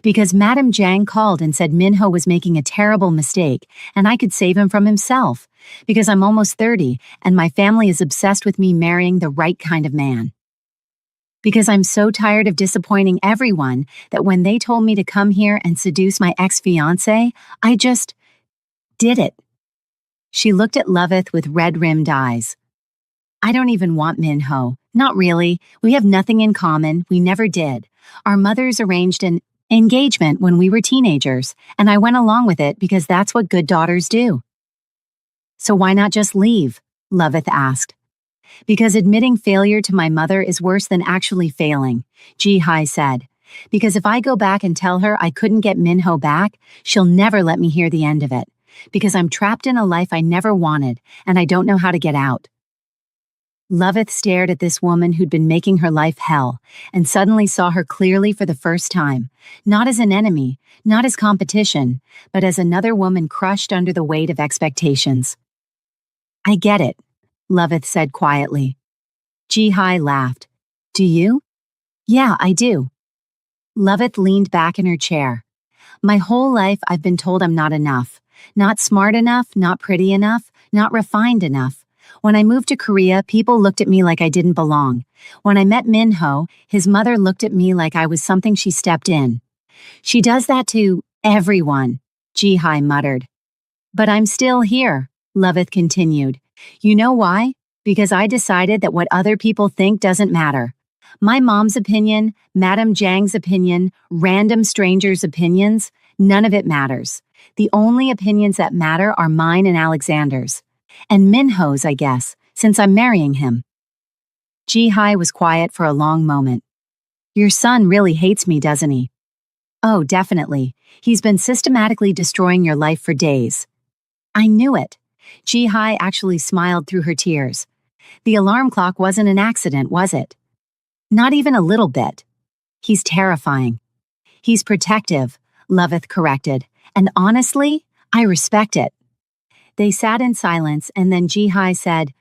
Because Madame Jiang called and said Minho was making a terrible mistake, and I could save him from himself. Because I'm almost 30, and my family is obsessed with me marrying the right kind of man. Because I'm so tired of disappointing everyone that when they told me to come here and seduce my ex-fiancé, I just did it. She looked at Loveth with red-rimmed eyes. I don't even want Minho. Not really. We have nothing in common. We never did. Our mothers arranged an engagement when we were teenagers, and I went along with it because that's what good daughters do. So why not just leave? Loveth asked. Because admitting failure to my mother is worse than actually failing, Ji-hai said. Because if I go back and tell her I couldn't get Minho back, she'll never let me hear the end of it. Because I'm trapped in a life I never wanted, and I don't know how to get out. Loveth stared at this woman who'd been making her life hell, and suddenly saw her clearly for the first time, not as an enemy, not as competition, but as another woman crushed under the weight of expectations. I get it, Loveth said quietly. Ji-hai laughed. Do you? Yeah, I do. Loveth leaned back in her chair. My whole life I've been told I'm not enough. Not smart enough, not pretty enough, not refined enough. When I moved to Korea, people looked at me like I didn't belong. When I met Minho, his mother looked at me like I was something she stepped in. She does that to everyone, Ji-hai muttered. But I'm still here, Loveth continued. You know why? Because I decided that what other people think doesn't matter. My mom's opinion, Madame Jiang's opinion, random strangers' opinions, none of it matters. The only opinions that matter are mine and Alexander's. And Minho's, I guess, since I'm marrying him. Ji-hai was quiet for a long moment. Your son really hates me, doesn't he? Oh, definitely. He's been systematically destroying your life for days. I knew it. Ji-hai actually smiled through her tears. The alarm clock wasn't an accident, was it? Not even a little bit. He's terrifying. He's protective, Loveth corrected, and honestly, I respect it. They sat in silence, and then Ji-hai said,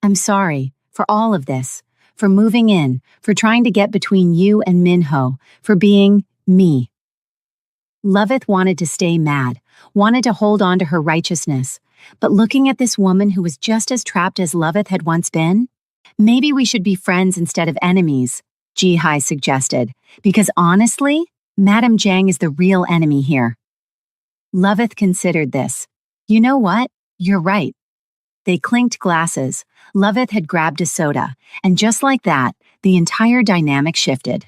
I'm sorry for all of this, for moving in, for trying to get between you and Minho, for being me. Loveth wanted to stay mad, wanted to hold on to her righteousness, but looking at this woman who was just as trapped as Loveth had once been, maybe we should be friends instead of enemies, Ji-hai suggested, because honestly, Madame Jiang is the real enemy here. Loveth considered this. You know what? You're right. They clinked glasses. Loveth had grabbed a soda, and just like that, the entire dynamic shifted.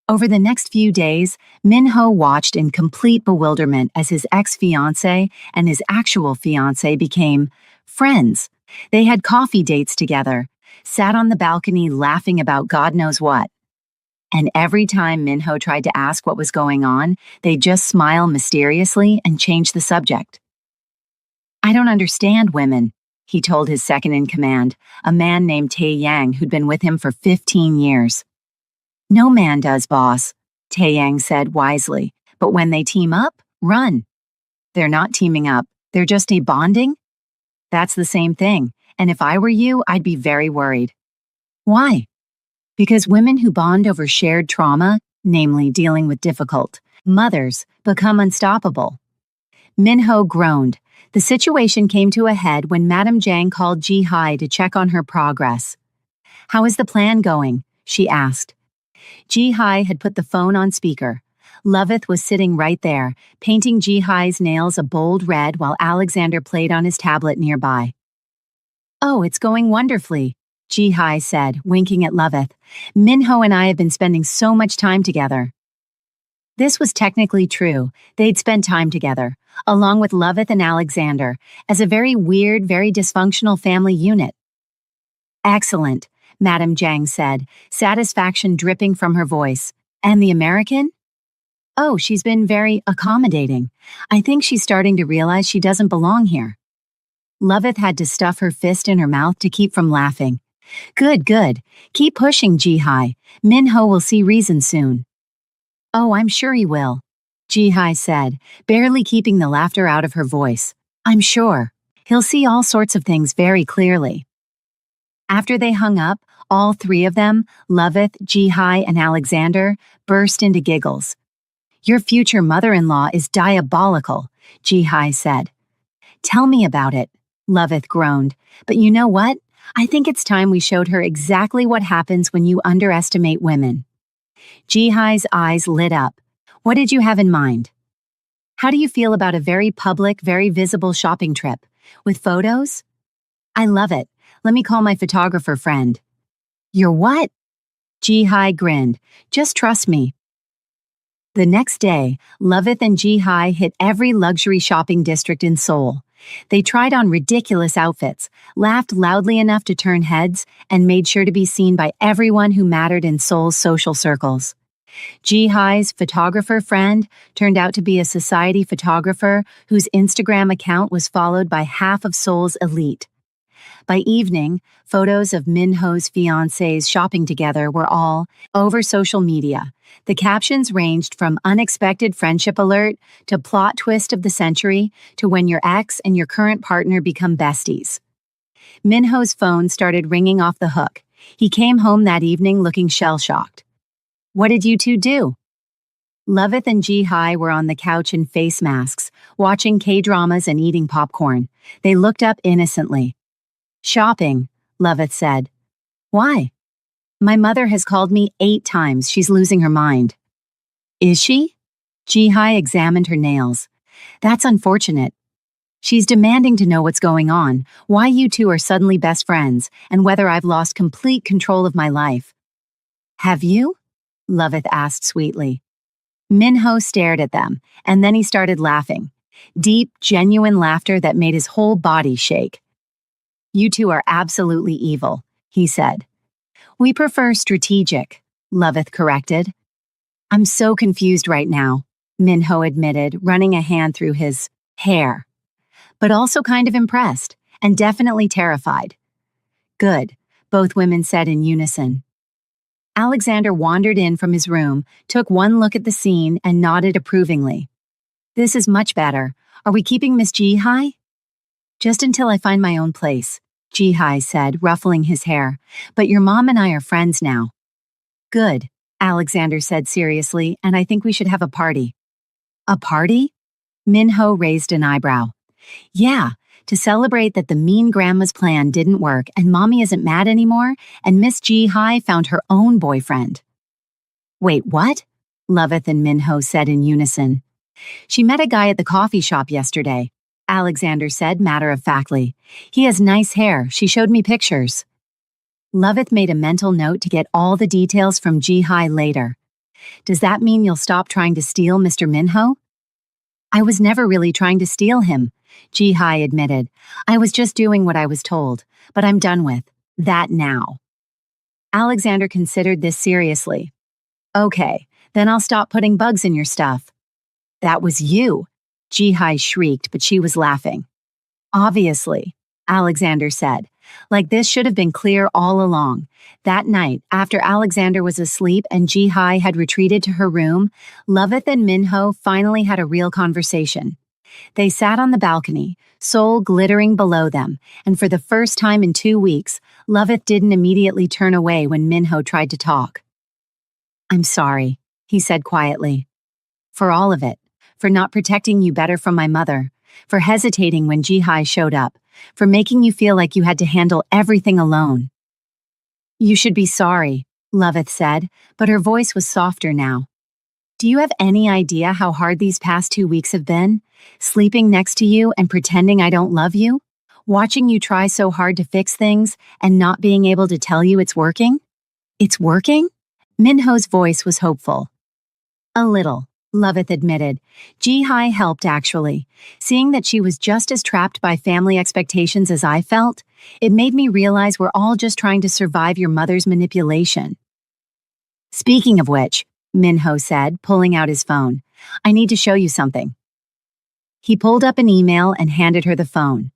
Over the next few days, Minho watched in complete bewilderment as his ex-fiancé and his actual fiancé became friends. They had coffee dates together, sat on the balcony laughing about God knows what. And every time Minho tried to ask what was going on, they'd just smile mysteriously and change the subject. I don't understand women, he told his second-in-command, a man named Tae Yang who'd been with him for 15 years. No man does, boss, Tae Yang said wisely, but when they team up, run. They're not teaming up, they're just bonding? That's the same thing, and if I were you, I'd be very worried. Why? Because women who bond over shared trauma, namely dealing with difficult mothers, become unstoppable. Minho groaned. The situation came to a head when Madame Jiang called Ji-hai to check on her progress. How is the plan going? She asked. Ji-hai had put the phone on speaker. Loveth was sitting right there, painting Ji-hai's nails a bold red while Alexander played on his tablet nearby. Oh, it's going wonderfully, Ji-hai said, winking at Loveth. Minho and I have been spending so much time together. This was technically true. They'd spent time together, along with Loveth and Alexander, as a very weird, very dysfunctional family unit. Excellent, Madame Jiang said, satisfaction dripping from her voice. And the American? Oh, she's been very accommodating. I think she's starting to realize she doesn't belong here. Loveth had to stuff her fist in her mouth to keep from laughing. Good, good. Keep pushing, Ji-hai. Min-ho will see reason soon. Oh, I'm sure he will, Ji-hai said, barely keeping the laughter out of her voice. I'm sure. He'll see all sorts of things very clearly. After they hung up, all three of them, Loveth, Ji-hai, and Alexander, burst into giggles. Your future mother-in-law is diabolical, Ji-hai said. Tell me about it, Loveth groaned. But you know what? I think it's time we showed her exactly what happens when you underestimate women. Ji-hai's eyes lit up. What did you have in mind? How do you feel about a very public, very visible shopping trip? With photos? I love it. Let me call my photographer friend. Your what? Ji-hai grinned. Just trust me. The next day, Loveth and Ji-hai hit every luxury shopping district in Seoul. They tried on ridiculous outfits, laughed loudly enough to turn heads, and made sure to be seen by everyone who mattered in Seoul's social circles. Ji-hai's photographer friend turned out to be a society photographer whose Instagram account was followed by half of Seoul's elite. By evening, photos of Min-ho's fiancés shopping together were all over social media. The captions ranged from unexpected friendship alert to plot twist of the century to when your ex and your current partner become besties. Min-ho's phone started ringing off the hook. He came home that evening looking shell-shocked. What did you two do? Loveth and Ji-hai were on the couch in face masks, watching K-dramas and eating popcorn. They looked up innocently. Shopping, Loveth said. Why? My mother has called me 8 times. She's losing her mind. Is she? Ji-hai examined her nails. That's unfortunate. She's demanding to know what's going on, why you two are suddenly best friends, and whether I've lost complete control of my life. Have you? Loveth asked sweetly. Min-ho stared at them, and then he started laughing. Deep, genuine laughter that made his whole body shake. You two are absolutely evil, he said. We prefer strategic, Loveth corrected. I'm so confused right now, Min-ho admitted, running a hand through his hair. But also kind of impressed, and definitely terrified. Good, both women said in unison. Alexander wandered in from his room, took one look at the scene, and nodded approvingly. This is much better. Are we keeping Miss Ji-hai? Just until I find my own place, Ji-hai said, ruffling his hair. But your mom and I are friends now. Good, Alexander said seriously, and I think we should have a party. A party? Min-ho raised an eyebrow. Yeah, to celebrate that the mean grandma's plan didn't work and mommy isn't mad anymore, and Miss Ji-hai found her own boyfriend. Wait, what? Loveth and Min-ho said in unison. She met a guy at the coffee shop yesterday, Alexander said matter-of-factly. He has nice hair. She showed me pictures. Loveth made a mental note to get all the details from Ji-hai later. Does that mean you'll stop trying to steal Mr. Min-ho? I was never really trying to steal him, Ji-hai admitted. I was just doing what I was told, but I'm done with that now. Alexander considered this seriously. Okay, then I'll stop putting bugs in your stuff. That was you, Ji-hai shrieked, but she was laughing. Obviously, Alexander said. Like this should have been clear all along. That night, after Alexander was asleep and Ji-hai had retreated to her room, Loveth and Min-ho finally had a real conversation. They sat on the balcony, Seoul glittering below them, and for the first time in 2 weeks, Loveth didn't immediately turn away when Min-ho tried to talk. I'm sorry, he said quietly. For all of it. For not protecting you better from my mother. For hesitating when Ji-hai showed up. For making you feel like you had to handle everything alone. You should be sorry, Loveth said, but her voice was softer now. Do you have any idea how hard these past 2 weeks have been? Sleeping next to you and pretending I don't love you? Watching you try so hard to fix things and not being able to tell you it's working? It's working? Min-ho's voice was hopeful. A little, Loveth admitted. Ji-hai helped, actually. Seeing that she was just as trapped by family expectations as I felt, it made me realize we're all just trying to survive your mother's manipulation. Speaking of which, Min-ho said, pulling out his phone, I need to show you something. He pulled up an email and handed her the phone.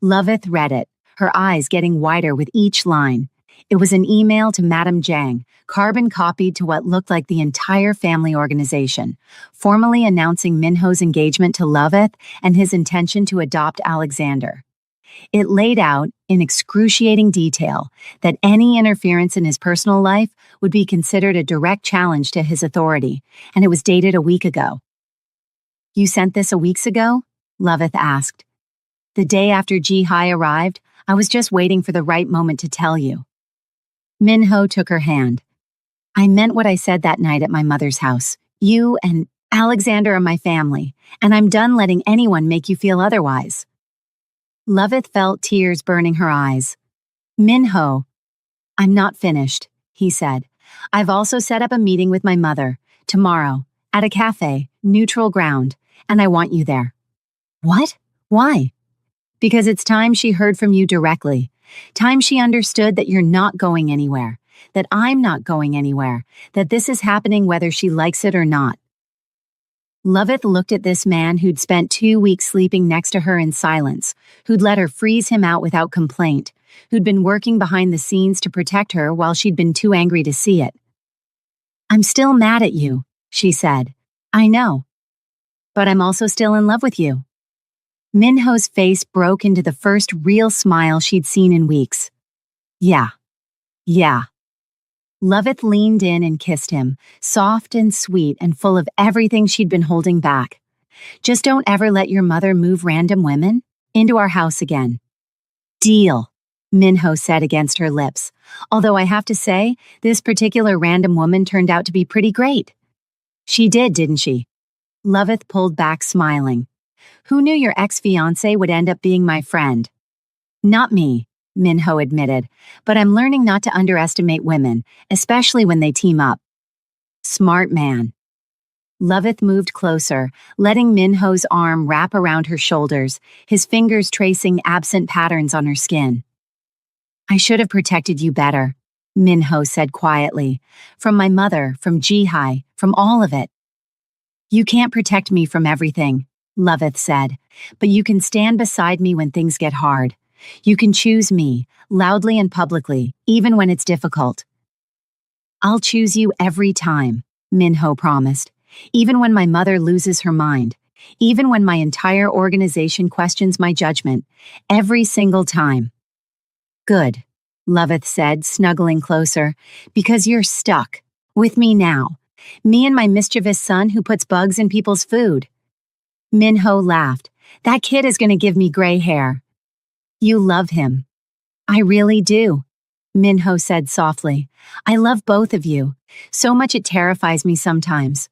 Loveth read it, her eyes getting wider with each line. It was an email to Madame Zhang, carbon copied to what looked like the entire family organization, formally announcing Minho's engagement to Loveth and his intention to adopt Alexander. It laid out, in excruciating detail, that any interference in his personal life would be considered a direct challenge to his authority, and it was dated a week ago. "You sent this a week ago?" Loveth asked. "The day after Ji-hai arrived, I was just waiting for the right moment to tell you." Minho took her hand. "I meant what I said that night at my mother's house. You and Alexander are my family, and I'm done letting anyone make you feel otherwise." Loveth felt tears burning her eyes. "Minho, I'm not finished," he said. "I've also set up a meeting with my mother, tomorrow, at a cafe, neutral ground, and I want you there." "What? Why?" "Because it's time she heard from you directly. Time she understood that you're not going anywhere, that I'm not going anywhere, that this is happening whether she likes it or not." Loveth looked at this man who'd spent 2 weeks sleeping next to her in silence, who'd let her freeze him out without complaint, who'd been working behind the scenes to protect her while she'd been too angry to see it. "I'm still mad at you," she said. "I know. But I'm also still in love with you." Minho's face broke into the first real smile she'd seen in weeks. Yeah. Loveth leaned in and kissed him, soft and sweet and full of everything she'd been holding back. "Just don't ever let your mother move random women into our house again." "Deal," Minho said against her lips, although I have to say, this particular random woman turned out to be pretty great. "She did, didn't she?" Loveth pulled back, smiling. "Who knew your ex-fiancé would end up being my friend?" "Not me," Minho admitted, "but I'm learning not to underestimate women, especially when they team up." "Smart man." Loveth moved closer, letting Minho's arm wrap around her shoulders, his fingers tracing absent patterns on her skin. "I should have protected you better," Minho said quietly. "From my mother, from Ji-hai, from all of it." "You can't protect me from everything," Loveth said, "but you can stand beside me when things get hard. You can choose me, loudly and publicly, even when it's difficult." "I'll choose you every time," Minho promised, "even when my mother loses her mind, even when my entire organization questions my judgment, every single time." "Good," Loveth said, snuggling closer, "because you're stuck. With me now. Me and my mischievous son who puts bugs in people's food." Minho laughed. "That kid is going to give me gray hair." "You love him." "I really do," Minho said softly. "I love both of you. So much it terrifies me sometimes."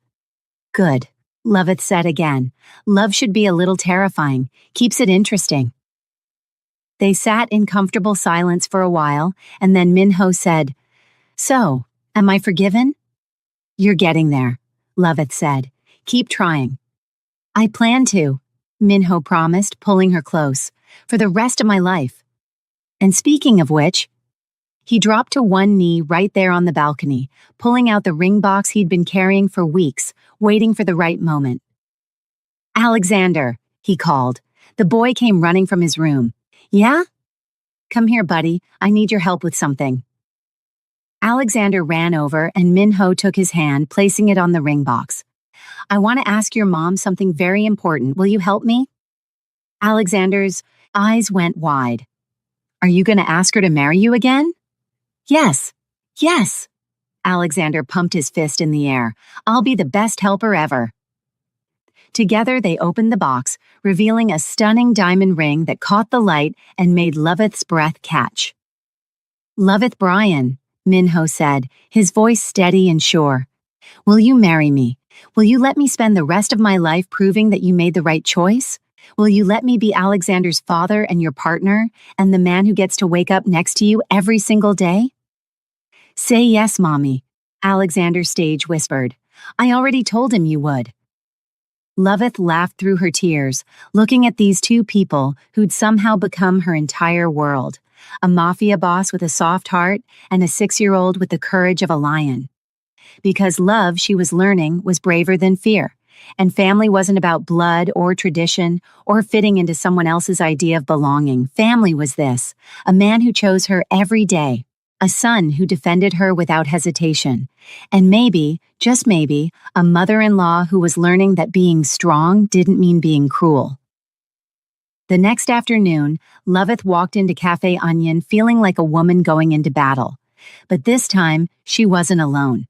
"Good," Loveth said again. "Love should be a little terrifying. Keeps it interesting." They sat in comfortable silence for a while, and then Minho said, "So, am I forgiven?" "You're getting there," Loveth said. "Keep trying." "I plan to," Minho promised, pulling her close, "for the rest of my life. And speaking of which," he dropped to one knee right there on the balcony, pulling out the ring box he'd been carrying for weeks, waiting for the right moment. "Alexander," he called. The boy came running from his room. "Yeah?" "Come here, buddy. I need your help with something." Alexander ran over and Minho took his hand, placing it on the ring box. "I want to ask your mom something very important. Will you help me?" Alexander's eyes went wide. "Are you going to ask her to marry you again?" "Yes. Yes." Alexander pumped his fist in the air. "I'll be the best helper ever." Together they opened the box, revealing a stunning diamond ring that caught the light and made Loveth's breath catch. "Loveth Brian," Minho said, his voice steady and sure. "Will you marry me? Will you let me spend the rest of my life proving that you made the right choice? Will you let me be Alexander's father and your partner, and the man who gets to wake up next to you every single day?" "Say yes, Mommy," Alexander stage whispered. "I already told him you would." Loveth laughed through her tears, looking at these two people who'd somehow become her entire world, a mafia boss with a soft heart and a 6-year-old with the courage of a lion. Because love, she was learning, was braver than fear, And family wasn't about blood or tradition or fitting into someone else's idea of belonging. Family was this: a man who chose her every day, a son who defended her without hesitation, and maybe, just maybe, a mother-in-law who was learning that being strong didn't mean being cruel. The next afternoon, Loveth walked into Cafe Onion feeling like a woman going into battle. But this time, she wasn't alone.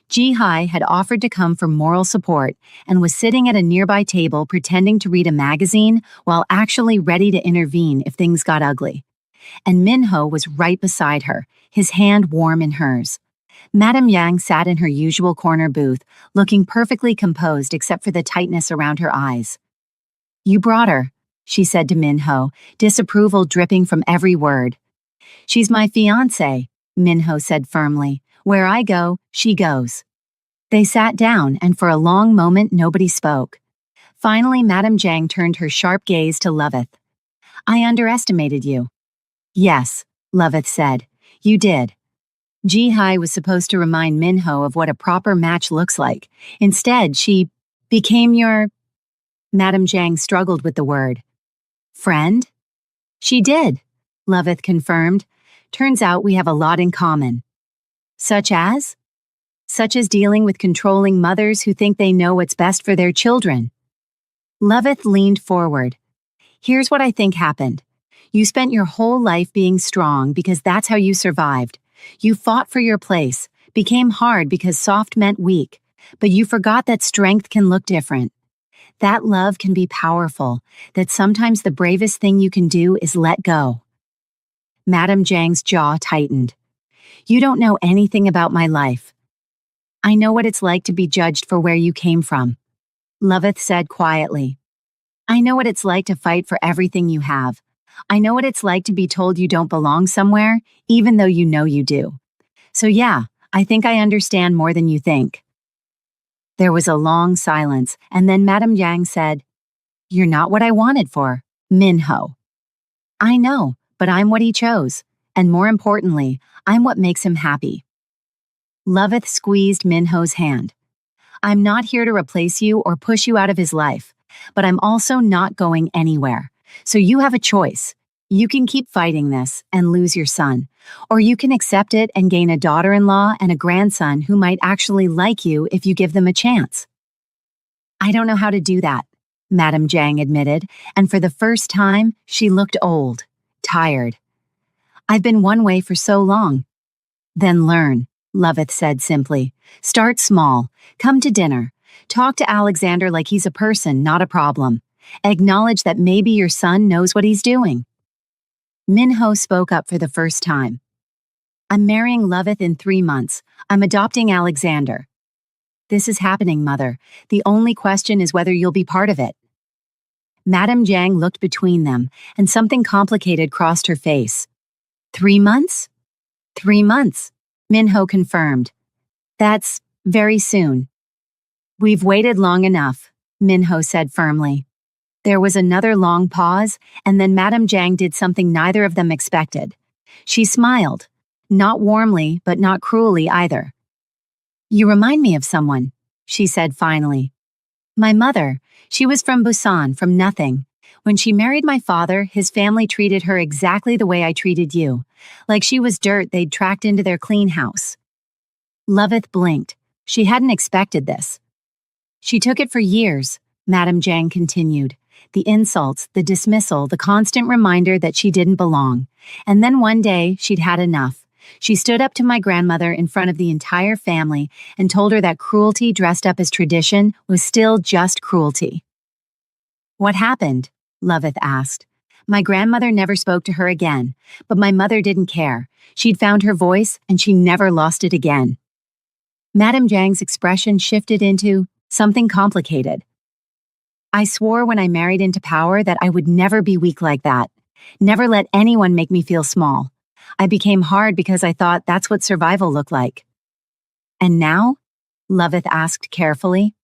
Ji-hai had offered to come for moral support and was sitting at a nearby table pretending to read a magazine while actually ready to intervene if things got ugly. And Minho was right beside her, his hand warm in hers. Madame Yang sat in her usual corner booth, looking perfectly composed except for the tightness around her eyes. "You brought her," she said to Minho, disapproval dripping from every word. "She's my fiancée," Minho said firmly. "Where I go, she goes." They sat down, and for a long moment nobody spoke. Finally, Madame Jiang turned her sharp gaze to Loveth. "I underestimated you." "Yes," Loveth said. "You did." Ji-hai was supposed to remind Minho of what a proper match looks like. Instead, she became your... Madame Jiang struggled with the word. "Friend?" "She did," Loveth confirmed. "Turns out we have a lot in common." "Such as?" "Such as dealing with controlling mothers who think they know what's best for their children." Loveth leaned forward. "Here's what I think happened. You spent your whole life being strong because that's how you survived. You fought for your place, became hard because soft meant weak, but you forgot that strength can look different. That love can be powerful, that sometimes the bravest thing you can do is let go." Madame Jiang's jaw tightened. "You don't know anything about my life." "I know what it's like to be judged for where you came from," Loveth said quietly. "I know what it's like to fight for everything you have. I know what it's like to be told you don't belong somewhere, even though you know you do. So yeah, I think I understand more than you think." There was a long silence, and then Madame Yang said, "You're not what I wanted for Minho." "I know, but I'm what he chose. And more importantly, I'm what makes him happy." Loveth squeezed Minho's hand. "I'm not here to replace you or push you out of his life, but I'm also not going anywhere. So you have a choice. You can keep fighting this and lose your son, or you can accept it and gain a daughter-in-law and a grandson who might actually like you if you give them a chance." "I don't know how to do that," Madame Jiang admitted, and for the first time, she looked old, tired. "I've been one way for so long." "Then learn," Loveth said simply. "Start small. Come to dinner. Talk to Alexander like he's a person, not a problem. Acknowledge that maybe your son knows what he's doing." Minho spoke up for the first time. "I'm marrying Loveth in 3 months. I'm adopting Alexander." "This is happening, Mother. The only question is whether you'll be part of it." Madame Jiang looked between them, and something complicated crossed her face. 3 months? 3 months, Minho confirmed. "That's very soon." "We've waited long enough," Minho said firmly. There was another long pause, and then Madame Jiang did something neither of them expected. She smiled, not warmly, but not cruelly either. "You remind me of someone," she said finally. "My mother. She was from Busan, from nothing. When she married my father, his family treated her exactly the way I treated you, like she was dirt they'd tracked into their clean house." Loveth blinked. She hadn't expected this. "She took it for years," Madame Jiang continued. "The insults, the dismissal, the constant reminder that she didn't belong. And then one day, she'd had enough. She stood up to my grandmother in front of the entire family and told her that cruelty dressed up as tradition was still just cruelty." "What happened?" Loveth asked. "My grandmother never spoke to her again, but my mother didn't care. She'd found her voice, and she never lost it again." Madame Jiang's expression shifted into something complicated. "I swore when I married into power that I would never be weak like that. Never let anyone make me feel small. I became hard because I thought that's what survival looked like." "And now?" Loveth asked carefully.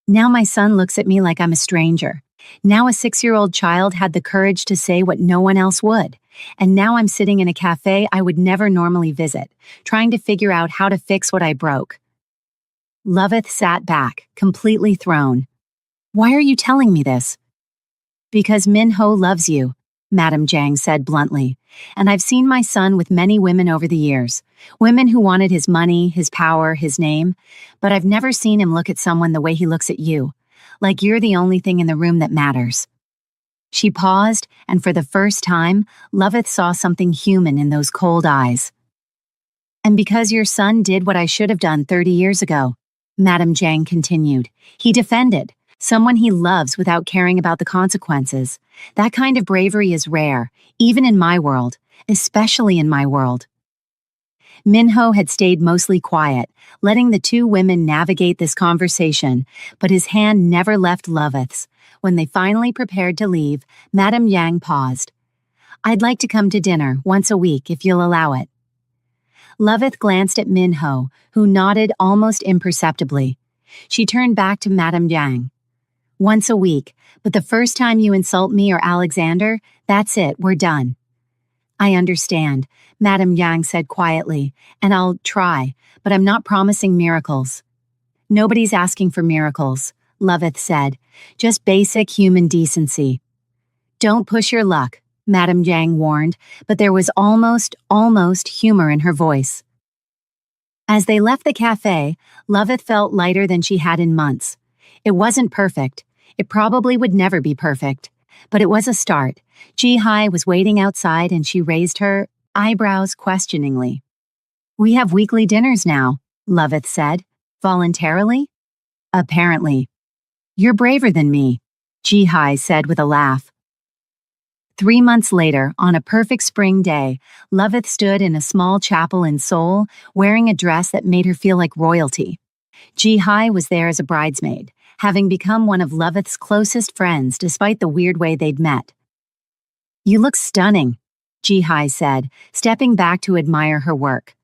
"Now my son looks at me like I'm a stranger. Now a 6-year-old child had the courage to say what no one else would. And now I'm sitting in a cafe I would never normally visit, trying to figure out how to fix what I broke." Loveth sat back, completely thrown. Why are you telling me this? Because Min-ho loves you, Madame Jiang said bluntly. And I've seen my son with many women over the years. Women who wanted his money, his power, his name. But I've never seen him look at someone the way he looks at you. Like you're the only thing in the room that matters. She paused, and for the first time, Loveth saw something human in those cold eyes. And because your son did what I should have done 30 years ago, Madame Jiang continued. He defended someone he loves without caring about the consequences. That kind of bravery is rare, even in my world, especially in my world. Min-ho had stayed mostly quiet, letting the two women navigate this conversation, but his hand never left Loveth's. When they finally prepared to leave, Madame Yang paused. I'd like to come to dinner once a week if you'll allow it. Loveth glanced at Min-ho, who nodded almost imperceptibly. She turned back to Madame Yang. Once a week, but the first time you insult me or Alexander, that's it, we're done. I understand, Madame Yang said quietly, and I'll try, but I'm not promising miracles. Nobody's asking for miracles, Loveth said, just basic human decency. Don't push your luck, Madame Yang warned, but there was almost humor in her voice. As they left the cafe, Loveth felt lighter than she had in months. It wasn't perfect. It probably would never be perfect. But it was a start. Ji-hai was waiting outside and she raised her eyebrows questioningly. We have weekly dinners now, Loveth said. Voluntarily? Apparently. You're braver than me, Ji-hai said with a laugh. 3 months later, on a perfect spring day, Loveth stood in a small chapel in Seoul, wearing a dress that made her feel like royalty. Ji-hai was there as a bridesmaid, having become one of Loveth's closest friends despite the weird way they'd met. You look stunning, Ji-hai said, stepping back to admire her work.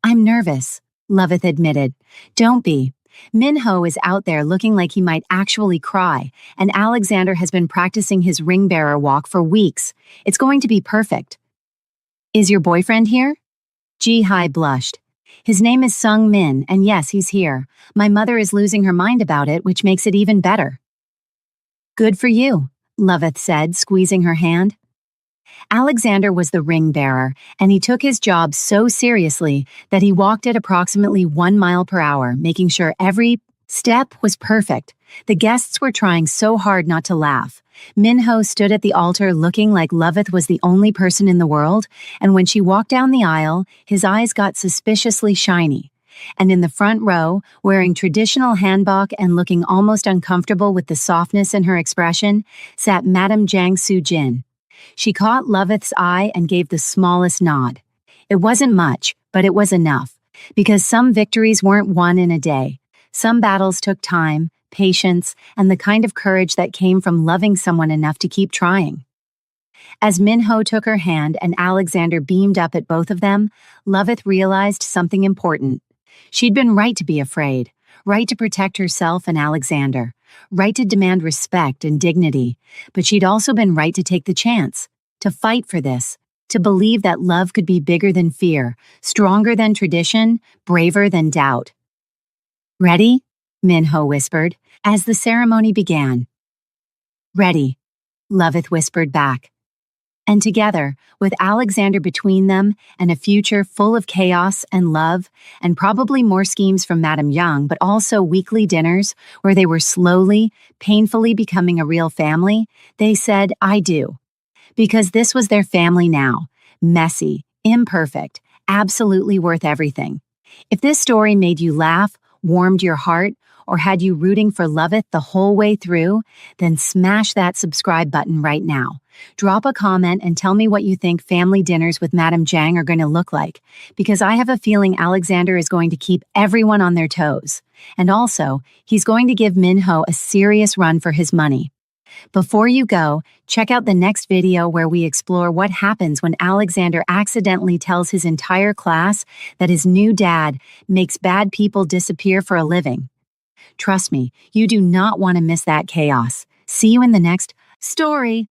I'm nervous, Loveth admitted. Don't be. Min-ho is out there looking like he might actually cry, and Alexander has been practicing his ring-bearer walk for weeks. It's going to be perfect. Is your boyfriend here? Ji-hai blushed. His name is Sung Min, and yes, he's here. My mother is losing her mind about it, which makes it even better. Good for you, Loveth said, squeezing her hand. Alexander was the ring-bearer, and he took his job so seriously that he walked at approximately 1 mile per hour, making sure every step was perfect. The guests were trying so hard not to laugh. Min-ho stood at the altar looking like Loveth was the only person in the world, and when she walked down the aisle, his eyes got suspiciously shiny. And in the front row, wearing traditional hanbok and looking almost uncomfortable with the softness in her expression, sat Madame Jiang Su-jin. She caught Loveth's eye and gave the smallest nod. It wasn't much, but it was enough, because some victories weren't won in a day. Some battles took time, patience, and the kind of courage that came from loving someone enough to keep trying. As Min-ho took her hand and Alexander beamed up at both of them, Loveth realized something important. She'd been right to be afraid, right to protect herself and Alexander, right to demand respect and dignity, but she'd also been right to take the chance, to fight for this, to believe that love could be bigger than fear, stronger than tradition, braver than doubt. Ready? Min-ho whispered, as the ceremony began. Ready, Loveth whispered back. And together, with Alexander between them and a future full of chaos and love, and probably more schemes from Madame Yang, but also weekly dinners where they were slowly, painfully becoming a real family, they said, I do. Because this was their family now. Messy, imperfect, absolutely worth everything. If this story made you laugh, warmed your heart, or had you rooting for Loveth the whole way through, then smash that subscribe button right now. Drop a comment and tell me what you think family dinners with Madame Jiang are going to look like, because I have a feeling Alexander is going to keep everyone on their toes. And also, he's going to give Min-ho a serious run for his money. Before you go, check out the next video where we explore what happens when Alexander accidentally tells his entire class that his new dad makes bad people disappear for a living. Trust me, you do not want to miss that chaos. See you in the next story.